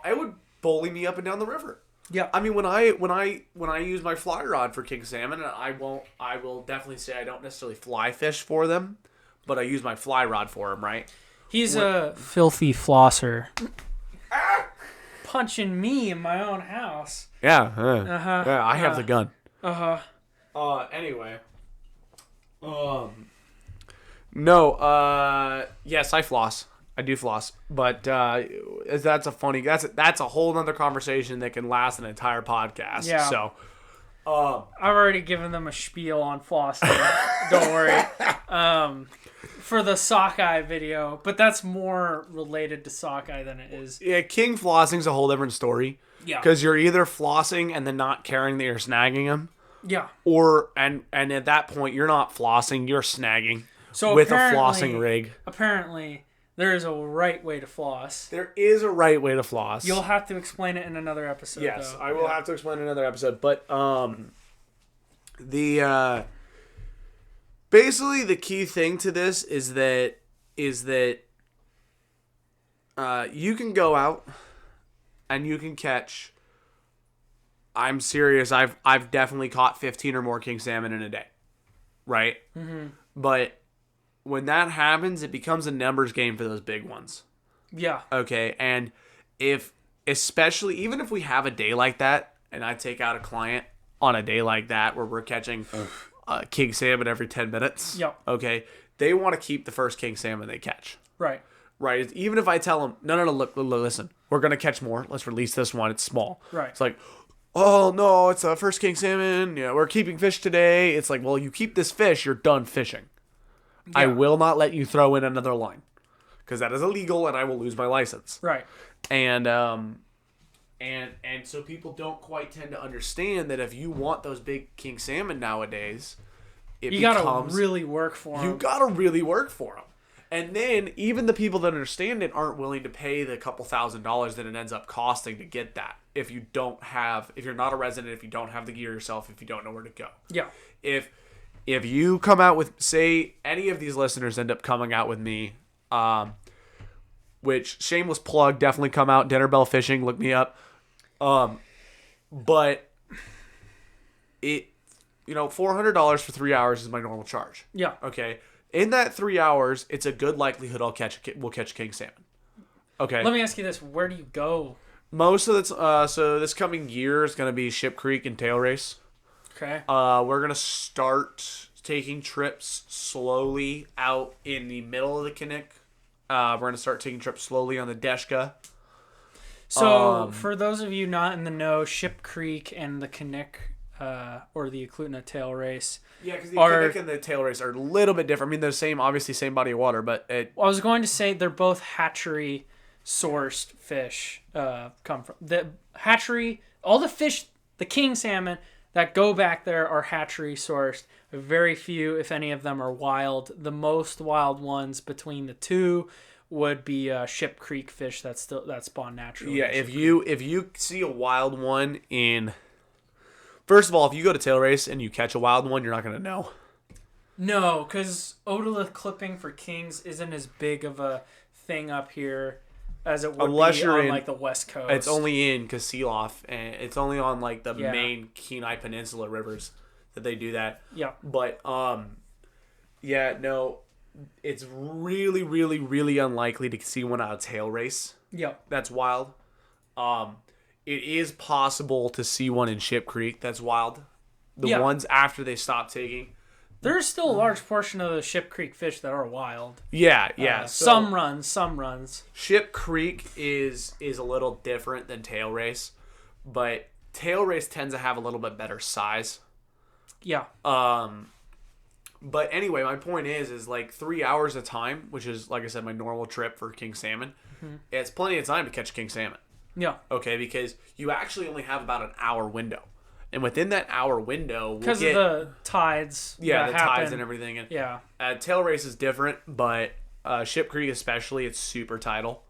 It would bully me up and down the river. Yeah. I mean, when I use my fly rod for king salmon, and I will definitely say I don't necessarily fly fish for them, but I use my fly rod for them, right? He's a filthy flosser. Punching me in my own house. Yeah. Yeah, I have the gun. Anyway. No, yes, I floss. I do floss, but that's a whole other conversation that can last an entire podcast. Yeah. So, I've already given them a spiel on flossing. Don't worry. For the sockeye video, but that's more related to sockeye than it is. Yeah, king flossing's a whole different story. Yeah. Because you're either flossing and then not caring that you're snagging them. Yeah. Or and at that point you're not flossing, you're snagging. So with a flossing rig. Apparently, there is a right way to floss. There is a right way to floss. You'll have to explain it in another episode. Yes, though. I will have to explain in another episode. But basically the key thing to this is that you can go out and you can catch. I'm serious. I've definitely caught 15 or more king salmon in a day, right? Mm-hmm. But when that happens, it becomes a numbers game for those big ones. Yeah. Okay, and especially even if we have a day like that, and I take out a client on a day like that where we're catching king salmon every 10 minutes. Yep. Okay, they want to keep the first king salmon they catch. Right. Right. Even if I tell them, no, look, listen, we're gonna catch more. Let's release this one. It's small. Right. It's like, oh no, it's the first king salmon. Yeah, we're keeping fish today. It's like, well, you keep this fish, you're done fishing. Yeah. I will not let you throw in another line because that is illegal, and I will lose my license. Right. And so people don't quite tend to understand that if you want those big king salmon nowadays, you gotta really work for them. You gotta really work for them. And then even the people that understand it aren't willing to pay the couple $1,000s that it ends up costing to get that. If you're not a resident, if you don't have the gear yourself, if you don't know where to go. Yeah. If you come out with, say, any of these listeners end up coming out with me, which shameless plug, definitely come out, Dinner Bell Fishing, look me up. But $400 for 3 hours is my normal charge. Yeah. Okay. In that 3 hours, it's a good likelihood we'll catch king salmon. Okay. Let me ask you this: where do you go? Most of it's so this coming year is going to be Ship Creek and Tail Race. Okay. We're going to start taking trips slowly out in the middle of the Kinnick. We're going to start taking trips slowly on the Deshka. So, for those of you not in the know, Ship Creek and the Kinnick, or the Eklutna Tail Race. Yeah, because the Kinnick and the Tail Race are a little bit different. I mean, they're obviously same body of water, but I was going to say they're both hatchery sourced fish. Come from the hatchery. All the fish, the king salmon that go back there are hatchery sourced. Very few, if any of them, are wild. The most wild ones between the two would be Ship Creek fish that spawn naturally. Yeah, if you see a wild one in, first of all, if you go to Tail Race and you catch a wild one, you're not gonna know. No, because otolith clipping for kings isn't as big of a thing up here as it would unless be you're on in, like the West Coast. It's only in Kasilof, and it's only on like the main Kenai Peninsula rivers that they do that. Yeah. But it's really, really, really unlikely to see one out of Tail Race. Yeah. That's wild. It is possible to see one in Ship Creek. That's wild. The ones after they stop taking, There's still a large portion of the Ship Creek fish that are wild. Yeah. So Some runs. Ship Creek is a little different than Tail Race, but Tail Race tends to have a little bit better size. Yeah. But anyway, my point is like 3 hours of time, which is, like I said, my normal trip for king salmon. Mm-hmm. It's plenty of time to catch king salmon. Yeah. Okay, because you actually only have about an hour window. And within that hour window, because of the tides. Yeah, the happen. tides and everything. And, yeah. Tail Race is different, but Ship Creek especially, it's super tidal.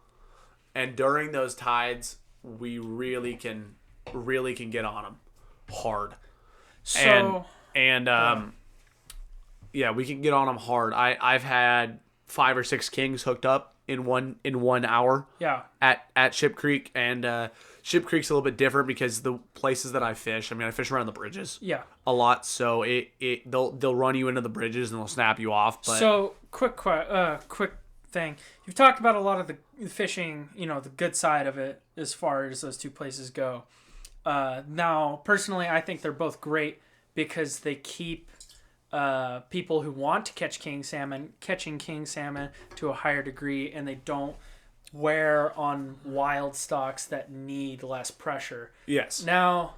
And during those tides, we really can get on them hard. So yeah, we can get on them hard. I've had 5 or 6 kings hooked up in 1 hour. Yeah. At Ship Creek, and Ship Creek's a little bit different because the places that I fish, I fish around the bridges. Yeah. A lot, so they'll run you into the bridges and they'll snap you off. But so quick thing. You've talked about a lot of the fishing, the good side of it as far as those two places go. Now, personally, I think they're both great because they keep people who want to catch king salmon catching king salmon to a higher degree, and they don't wear on wild stocks that need less pressure. Yes. Now,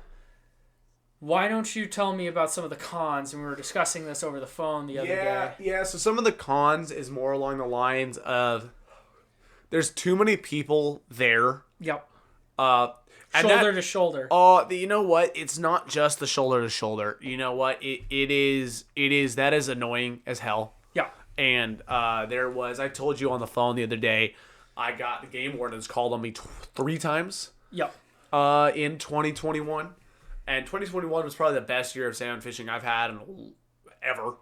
why don't you tell me about some of the cons? And we were discussing this over the phone the other day. Yeah, so some of the cons is more along the lines of there's too many people there. Yep. Shoulder to shoulder. Oh, you know what? It's not just the shoulder to shoulder. You know what? It is that is annoying as hell. Yeah. And I told you on the phone the other day, I got the game wardens called on me 3 times. Yep. In 2021. And 2021 was probably the best year of salmon fishing I've had ever.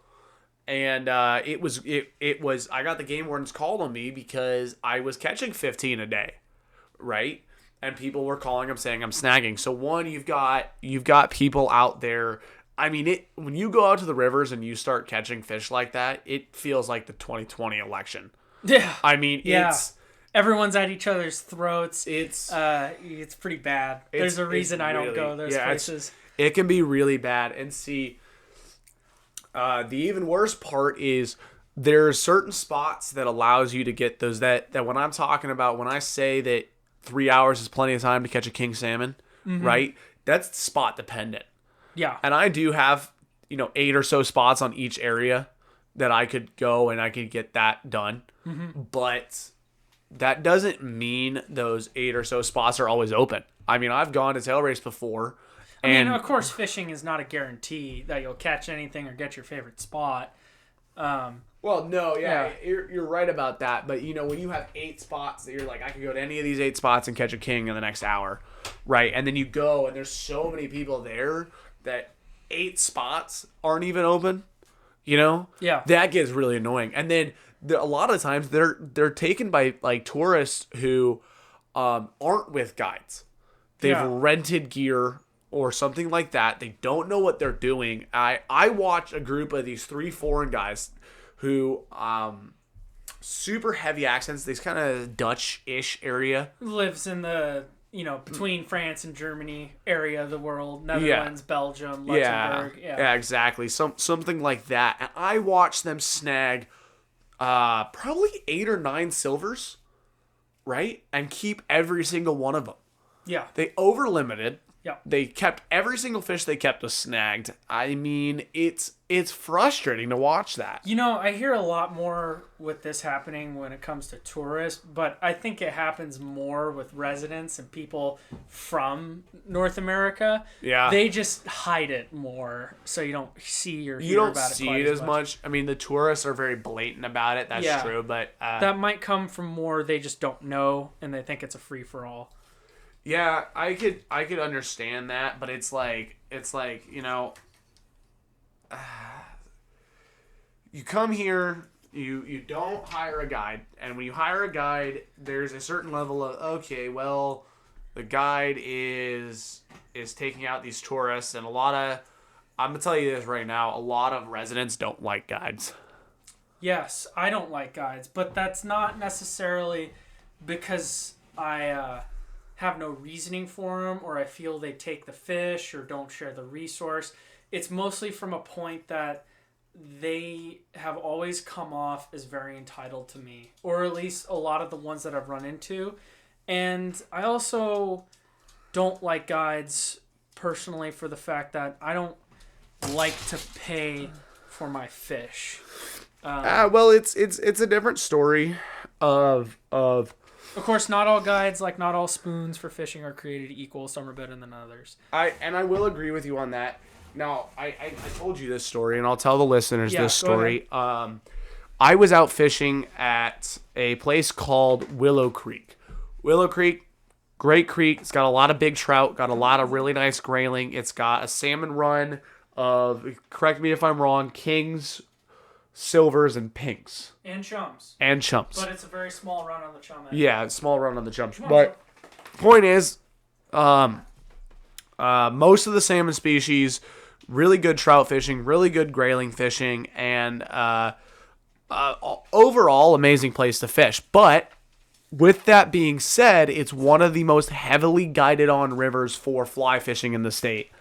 And it was I got the game wardens called on me because I was catching 15 a day, right? And people were calling them saying I'm snagging. So one, you've got people out there. When you go out to the rivers and you start catching fish like that, it feels like the 2020 election. Yeah. It's everyone's at each other's throats. It's pretty bad. There's a reason I don't go those places. It can be really bad. And see, the even worse part is there are certain spots that allows you to get those that when I'm talking about, when I say that 3 hours is plenty of time to catch a king salmon, right? That's spot dependent. Yeah. And I do have, 8 or so spots on each area that I could go and I could get that done. Mm-hmm. But that doesn't mean those 8 or so spots are always open. I've gone to tail race before. Of course, fishing is not a guarantee that you'll catch anything or get your favorite spot. Well, no, yeah. You're right about that. But, when you have 8 spots that you're like, I could go to any of these 8 spots and catch a king in the next hour, right? And then you go and there's so many people there that 8 spots aren't even open, Yeah. That gets really annoying. And then a lot of times they're taken by like tourists who aren't with guides. They've rented gear or something like that. They don't know what they're doing. I watch a group of these 3 foreign guys who super heavy accents, these kind of Dutch-ish area. Lives in the between France and Germany area of the world, Netherlands, Belgium, Luxembourg. Yeah, exactly. Something like that. And I watched them snag probably 8 or 9 silvers, right? And keep every single one of them. Yeah. They over limited. Yeah. They kept every single fish they kept was snagged. It's frustrating to watch that. I hear a lot more with this happening when it comes to tourists, but I think it happens more with residents and people from North America. Yeah. They just hide it more, so you don't see or hear about it. You don't see it as much. The tourists are very blatant about it. That's true, but that might come from more they just don't know and they think it's a free for all. Yeah, I could understand that, but it's like you come here, you don't hire a guide, and when you hire a guide, there's a certain level of the guide is taking out these tourists, and I'm gonna tell you this right now, a lot of residents don't like guides. Yes, I don't like guides, but that's not necessarily because I have no reasoning for them, or I feel they take the fish or don't share the resource. It's mostly from a point that they have always come off as very entitled to me, or at least a lot of the ones that I've run into. And I also don't like guides personally for the fact that I don't like to pay for my fish. Well, it's a different story of Of course, not all guides, like not all spoons for fishing are created equal. Some are better than others. I will agree with you on that. Now, I told you this story, and I'll tell the listeners this story. I was out fishing at a place called Willow Creek. Willow Creek, great creek. It's got a lot of big trout, got a lot of really nice grayling. It's got a salmon run of, correct me if I'm wrong, kings, silvers, and pinks. And chums. But it's a very small run on the chum end. Yeah, small run on the chums. But point is, most of the salmon species, really good trout fishing, really good grayling fishing, and overall amazing place to fish. But with that being said, it's one of the most heavily guided on rivers for fly fishing in the state.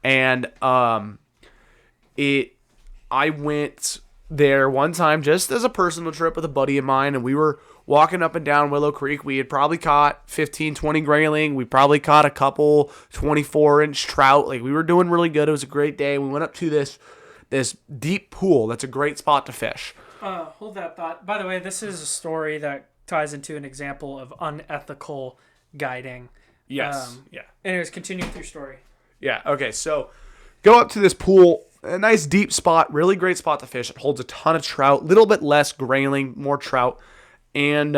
And I went there one time just as a personal trip with a buddy of mine, and we were walking up and down Willow Creek. We had probably caught 15, 20 grayling. We probably caught a couple 24-inch trout. Like, we were doing really good. It was a great day. We went up to this deep pool. That's a great spot to fish. Hold that thought. By the way, this is a story that ties into an example of unethical guiding. Yes. Yeah. Anyways, continue with your story. Yeah. Okay. So go up to this pool, a nice deep spot, really great spot to fish. It holds a ton of trout, little bit less grayling, more trout. And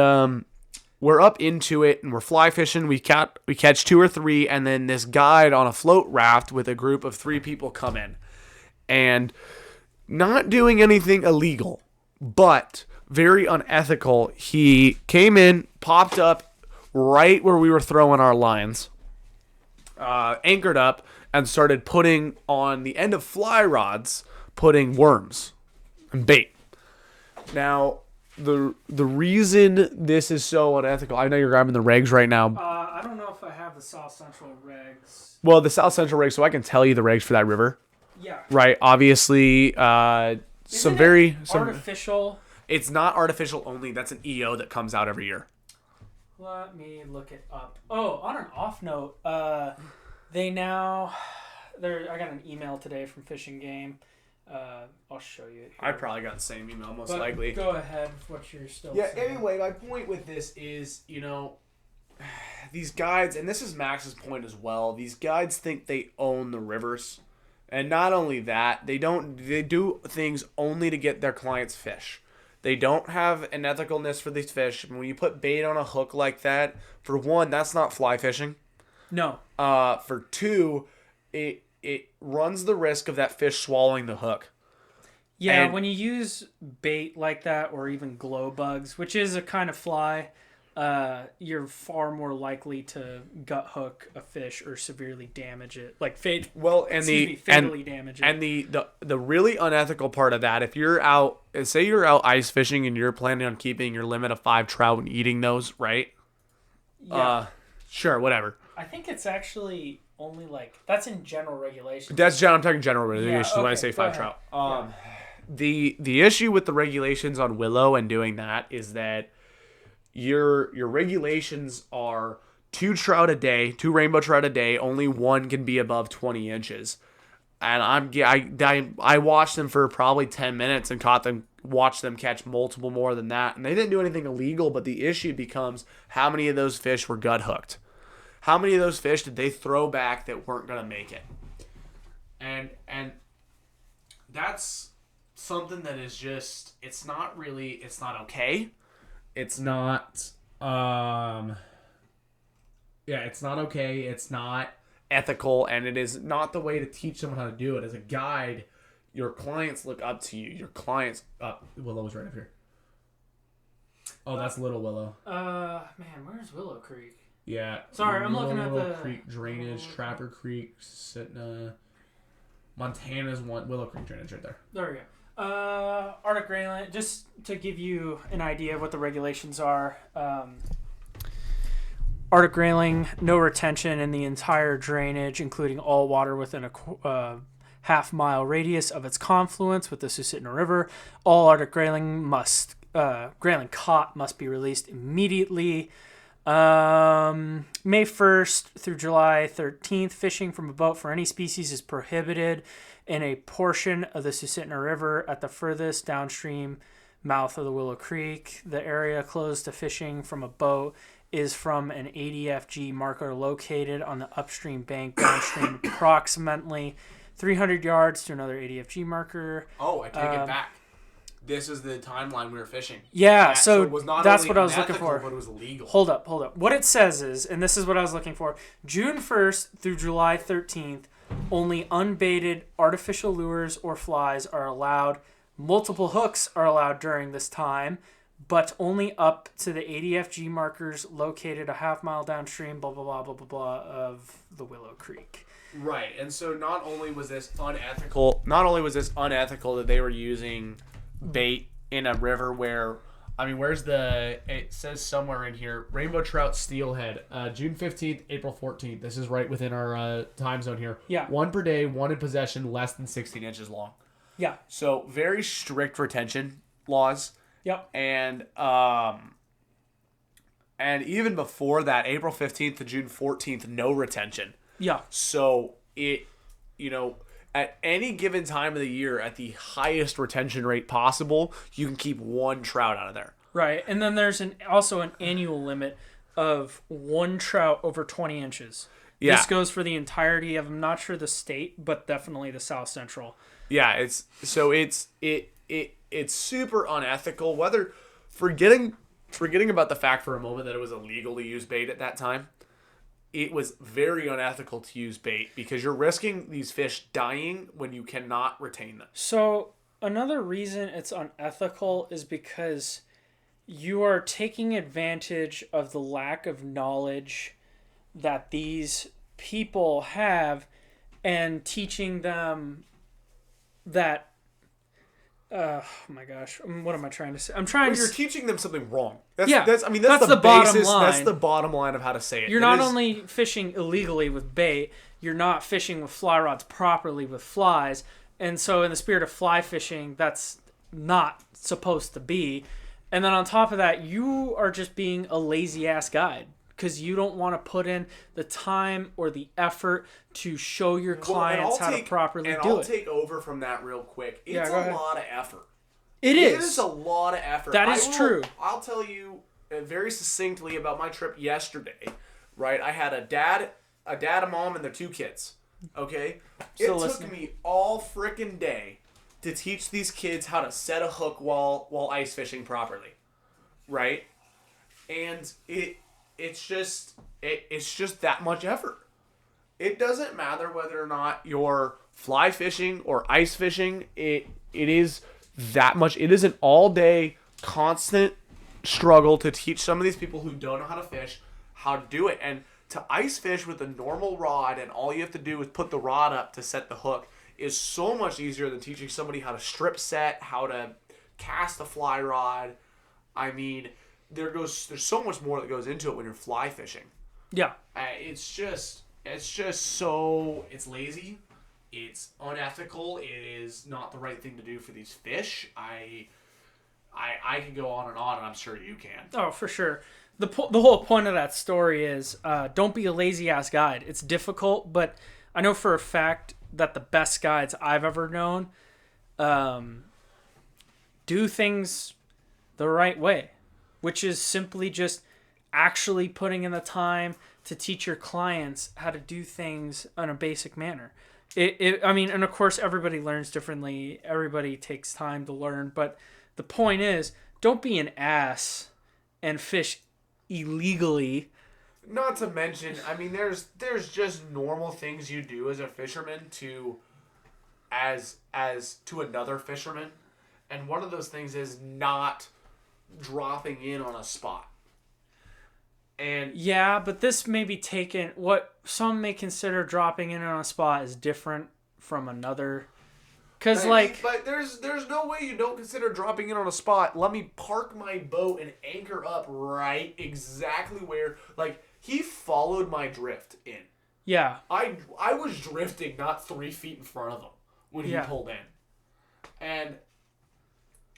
we're up into it, and we're fly fishing. We catch 2 or 3, and then this guide on a float raft with a group of 3 people come in. And not doing anything illegal, but very unethical. He came in, popped up right where we were throwing our lines, anchored up, and started putting on the end of fly rods, putting worms and bait. Now, the reason this is so unethical, I know you're grabbing the Regs right now. I don't know if I have the South Central Regs. Well, the South Central Regs, so I can tell you the Regs for that river. Yeah. Right, obviously, artificial? It's not artificial only. That's an EO that comes out every year. Let me look it up. Oh, on an off note, I got an email today from Fish and Game. I'll show you it here. I probably got the same email, most likely. Go ahead with what you're still saying. saying. Anyway, my point with this is, these guides, and this is Max's point as well, these guides think they own the rivers. And not only that, they do things only to get their clients fish. They don't have an ethicalness for these fish. When you put bait on a hook like that, for one, that's not fly fishing. No. For two, it runs the risk of that fish swallowing the hook. Yeah, when you use bait like that, or even glow bugs, which is a kind of fly, you're far more likely to gut hook a fish or severely damage it, fatally damage it. And the really unethical part of that, if you're out, say you're out ice fishing and you're planning on keeping your limit of 5 trout and eating those, right? Yeah. Sure, whatever. I think it's actually only that's in general regulations. I'm talking general regulations when I say 5 trout. The issue with the regulations on Willow and doing that is that your regulations are 2 trout a day, 2 rainbow trout a day. Only one can be above 20 inches. And I watched them for probably 10 minutes and watched them catch multiple more than that. And they didn't do anything illegal, but the issue becomes how many of those fish were gut hooked? How many of those fish did they throw back that weren't going to make it? And that's something that is just, it's not okay. It's not, it's not okay. It's not ethical, and it is not the way to teach someone how to do it. As a guide, your clients look up to you. Your clients, Willow's right up here. Oh, that's Little Willow. Man, where's Willow Creek? Yeah. Sorry, I'm looking at the Creek drainage, Trapper Creek, Montana's Willow Creek drainage right there. There we go. Arctic grayling, just to give you an idea of what the regulations are. Arctic grayling, no retention in the entire drainage, including all water within a half-mile radius of its confluence with the Susitna River. All Arctic grayling caught must be released immediately. May 1st through July 13th, fishing from a boat for any species is prohibited in a portion of the Susitna River at the furthest downstream mouth of the Willow Creek. The area closed to fishing from a boat is from an ADFG marker located on the upstream bank downstream approximately 300 yards to another ADFG marker. Oh, I take it back. This is the timeline we were fishing. Yeah, so it was not that's only what I was looking unethical, for. but it was illegal. Hold up. What it says is, and this is what I was looking for, June 1st through July 13th, only unbaited artificial lures or flies are allowed. Multiple hooks are allowed during this time, but only up to the ADFG markers located a half-mile downstream, blah, blah, blah, blah, blah, blah, of the Willow Creek. Right, and so not only was this unethical that they were using bait in a river where, I mean, it says somewhere in here, rainbow trout steelhead, June 15th, April 14th. This is right within our time zone here. Yeah. 1 per day, 1 in possession, less than 16 inches long. Yeah. So very strict retention laws. Yep. And even before that, April 15th to June 14th, no retention. Yeah. So at any given time of the year, at the highest retention rate possible, you can keep 1 trout out of there. Right, and then there's also an annual limit of 1 trout over 20 inches. Yeah. This goes for the entirety of, I'm not sure the state, but definitely the South Central. Yeah, it's super unethical. Whether forgetting about the fact for a moment that it was illegal to use bait at that time, it was very unethical to use bait because you're risking these fish dying when you cannot retain them. So another reason it's unethical is because you are taking advantage of the lack of knowledge that these people have and teaching them that oh my gosh, what am I trying to say? You're teaching them something wrong. That's the the bottom basis. line. That's the bottom line of how to say it. You're not only fishing illegally with bait, you're not fishing with fly rods properly with flies. And so in the spirit of fly fishing, that's not supposed to be. And then on top of that, you are just being a lazy ass guide because you don't want to put in the time or the effort to show your clients how to properly do it. I'll take over from that real quick. It's a lot of effort. It is. It is a lot of effort. That is true. I'll tell you very succinctly about my trip yesterday. Right, I had a dad, a mom, and their 2 kids. Okay, it took me all frickin' day to teach these kids how to set a hook while ice fishing properly. Right, and it's just that much effort. It doesn't matter whether or not you're fly fishing or ice fishing. It is that much. It is an all-day, constant struggle to teach some of these people who don't know how to fish how to do it. And to ice fish with a normal rod and all you have to do is put the rod up to set the hook is so much easier than teaching somebody how to strip set, how to cast a fly rod. I mean, there's so much more that goes into it when you're fly fishing. Yeah. It's lazy. It's unethical. It is not the right thing to do for these fish. I can go on, and I'm sure you can. Oh, for sure. The whole point of that story is don't be a lazy ass guide. It's difficult, but I know for a fact that the best guides I've ever known do things the right way, which is simply just actually putting in the time to teach your clients how to do things in a basic manner. And of course everybody learns differently. Everybody takes time to learn, but the point is, don't be an ass and fish illegally. Not to mention, I mean, there's just normal things you do as a fisherman as to another fisherman, and one of those things is not dropping in on a spot. And yeah, but this may be taken. What some may consider dropping in on a spot is different from another. But there's no way you don't consider dropping in on a spot. Let me park my boat and anchor up right exactly where. Like, he followed my drift in. Yeah. I was drifting not 3 feet in front of him. when he pulled in. And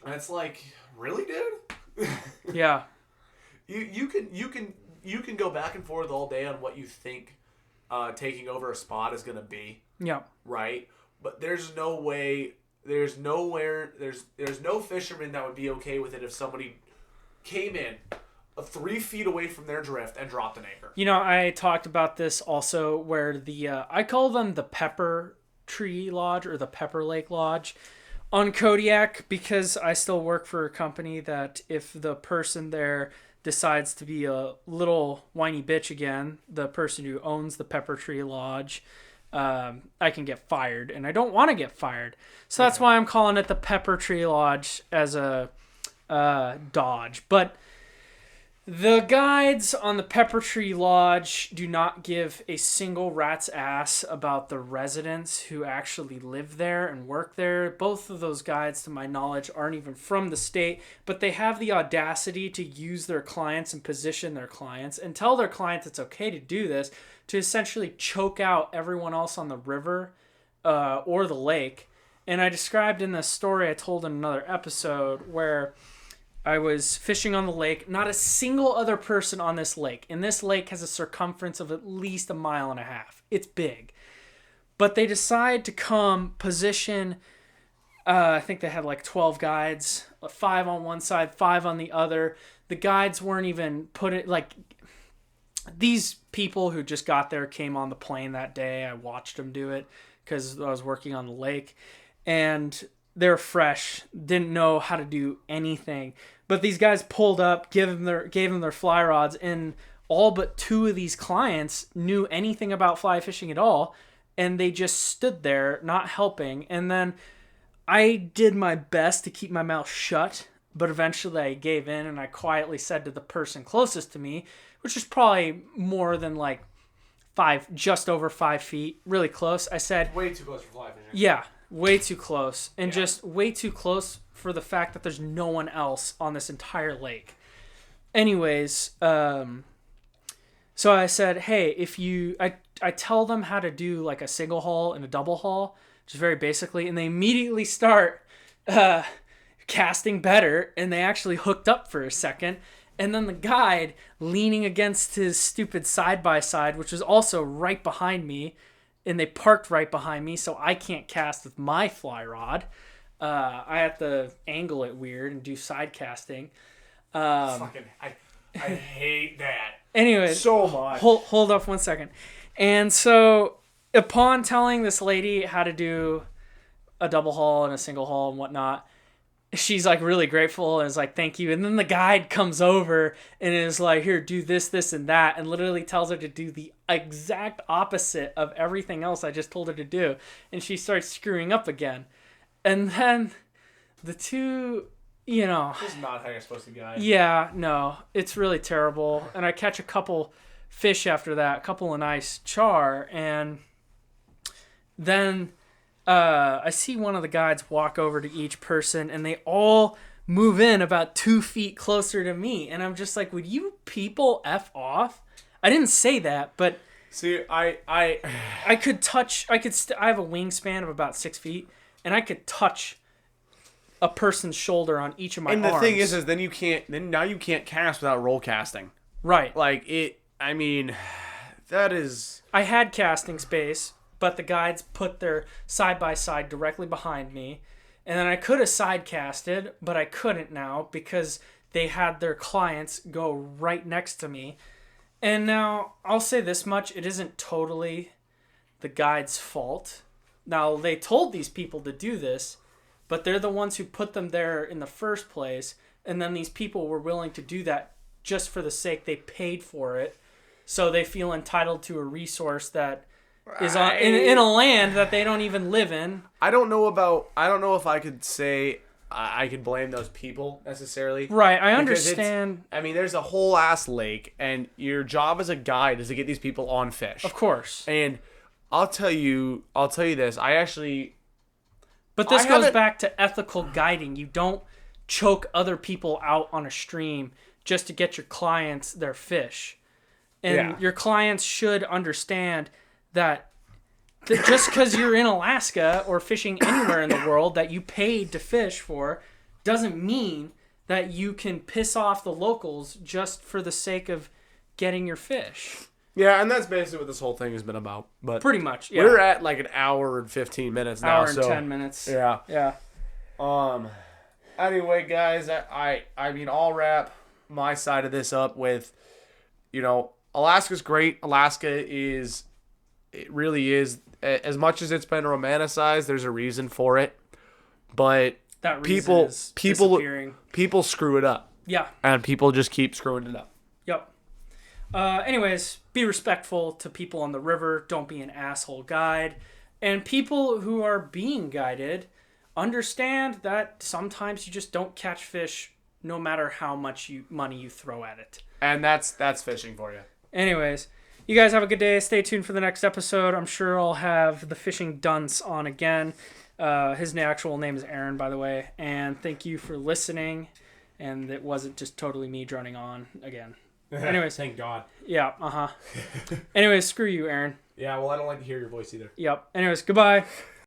it's like, really, dude? Yeah. You can go back and forth all day on what you think taking over a spot is going to be. Yeah. Right? But there's no way, there's no fisherman that would be okay with it if somebody came in 3 feet away from their drift and dropped an anchor. You know, I talked about this also where I call them the Pepper Tree Lodge or the Pepper Lake Lodge on Kodiak, because I still work for a company that if the person there decides to be a little whiny bitch again, the person who owns the Pepper Tree Lodge, I can get fired, and I don't want to get fired. So that's why I'm calling it the Pepper Tree Lodge as a dodge. But the guides on the Pepper Tree Lodge do not give a single rat's ass about the residents who actually live there and work there. Both of those guides, to my knowledge, aren't even from the state, but they have the audacity to use their clients and position their clients and tell their clients it's okay to do this, to essentially choke out everyone else on the river or the lake. And I described in the story I told in another episode where I was fishing on the lake. Not a single other person on this lake. And this lake has a circumference of at least 1.5 miles. It's big. But they decide to come position, I think they had like 12 guides, 5 on one side, 5 on the other. The guides weren't even these people who just got there came on the plane that day. I watched them do it because I was working on the lake. And they're fresh, didn't know how to do anything. But these guys pulled up, gave them their fly rods, and all but 2 of these clients knew anything about fly fishing at all, and they just stood there not helping. And then I did my best to keep my mouth shut, but eventually I gave in, and I quietly said to the person closest to me, which is probably more than like just over 5 feet, really close. I said, way too close for fly fishing. Yeah, way too close, and just way too close for the fact that there's no one else on this entire lake. Anyways, so I said, hey, I tell them how to do like a single haul and a double haul, just very basically, and they immediately start casting better, and they actually hooked up for a second. And then the guide leaning against his stupid side-by-side, which was also right behind me, and they parked right behind me, so I can't cast with my fly rod. I have to angle it weird and do side casting. I hate that. Anyway, so much. Hold up 1 second. And so, upon telling this lady how to do a double haul and a single haul and whatnot, she's like really grateful and is like, thank you. And then the guide comes over and is like, here, do this, this, and that, and literally tells her to do the exact opposite of everything else I just told her to do. And she starts screwing up again. And then the 2, This is not how you're supposed to guide. Yeah, no, it's really terrible. And I catch a couple fish after that, a couple of nice char, and then I see one of the guides walk over to each person, and they all move in about 2 feet closer to me. And I'm just like, would you people F off? I didn't say that, but see, I could touch, I have a wingspan of about 6 feet, and I could touch a person's shoulder on each of my arms. And the thing is now you can't cast without roll casting. Right. Like that is... I had casting space, but the guides put their side-by-side directly behind me. And then I could have side-casted, but I couldn't now because they had their clients go right next to me. And now, I'll say this much, it isn't totally the guide's fault. Now, they told these people to do this, but they're the ones who put them there in the first place. And then these people were willing to do that just for the sake they paid for it. So they feel entitled to a resource that is in a land that they don't even live in. I don't know if I could say I could blame those people necessarily. Right, I understand. There's a whole ass lake, and your job as a guide is to get these people on fish. Of course. And I'll tell you this. But this goes back to ethical guiding. You don't choke other people out on a stream just to get your clients their fish. And your clients should understand that just because you're in Alaska or fishing anywhere in the world that you paid to fish for doesn't mean that you can piss off the locals just for the sake of getting your fish. Yeah, and that's basically what this whole thing has been about. But pretty much, yeah. We're at like an hour and 15 minutes now. Hour and 10 minutes. Yeah. Yeah. Anyway, guys, I mean, I'll wrap my side of this up with, Alaska's great. It really is, as much as it's been romanticized, there's a reason for it. But that reason is disappearing. People screw it up. Yeah. And people just keep screwing it up. Yep. Anyways, be respectful to people on the river. Don't be an asshole guide. And people who are being guided, understand that sometimes you just don't catch fish no matter how much money you throw at it. And that's fishing for you. Anyways, you guys have a good day. Stay tuned for the next episode. I'm sure I'll have the fishing dunce on again. His actual name is Aaron, by the way. And thank you for listening. And it wasn't just totally me droning on again. Anyways. Thank God. Yeah, Anyways, screw you, Aaron. Yeah, well, I don't like to hear your voice either. Yep. Anyways, goodbye.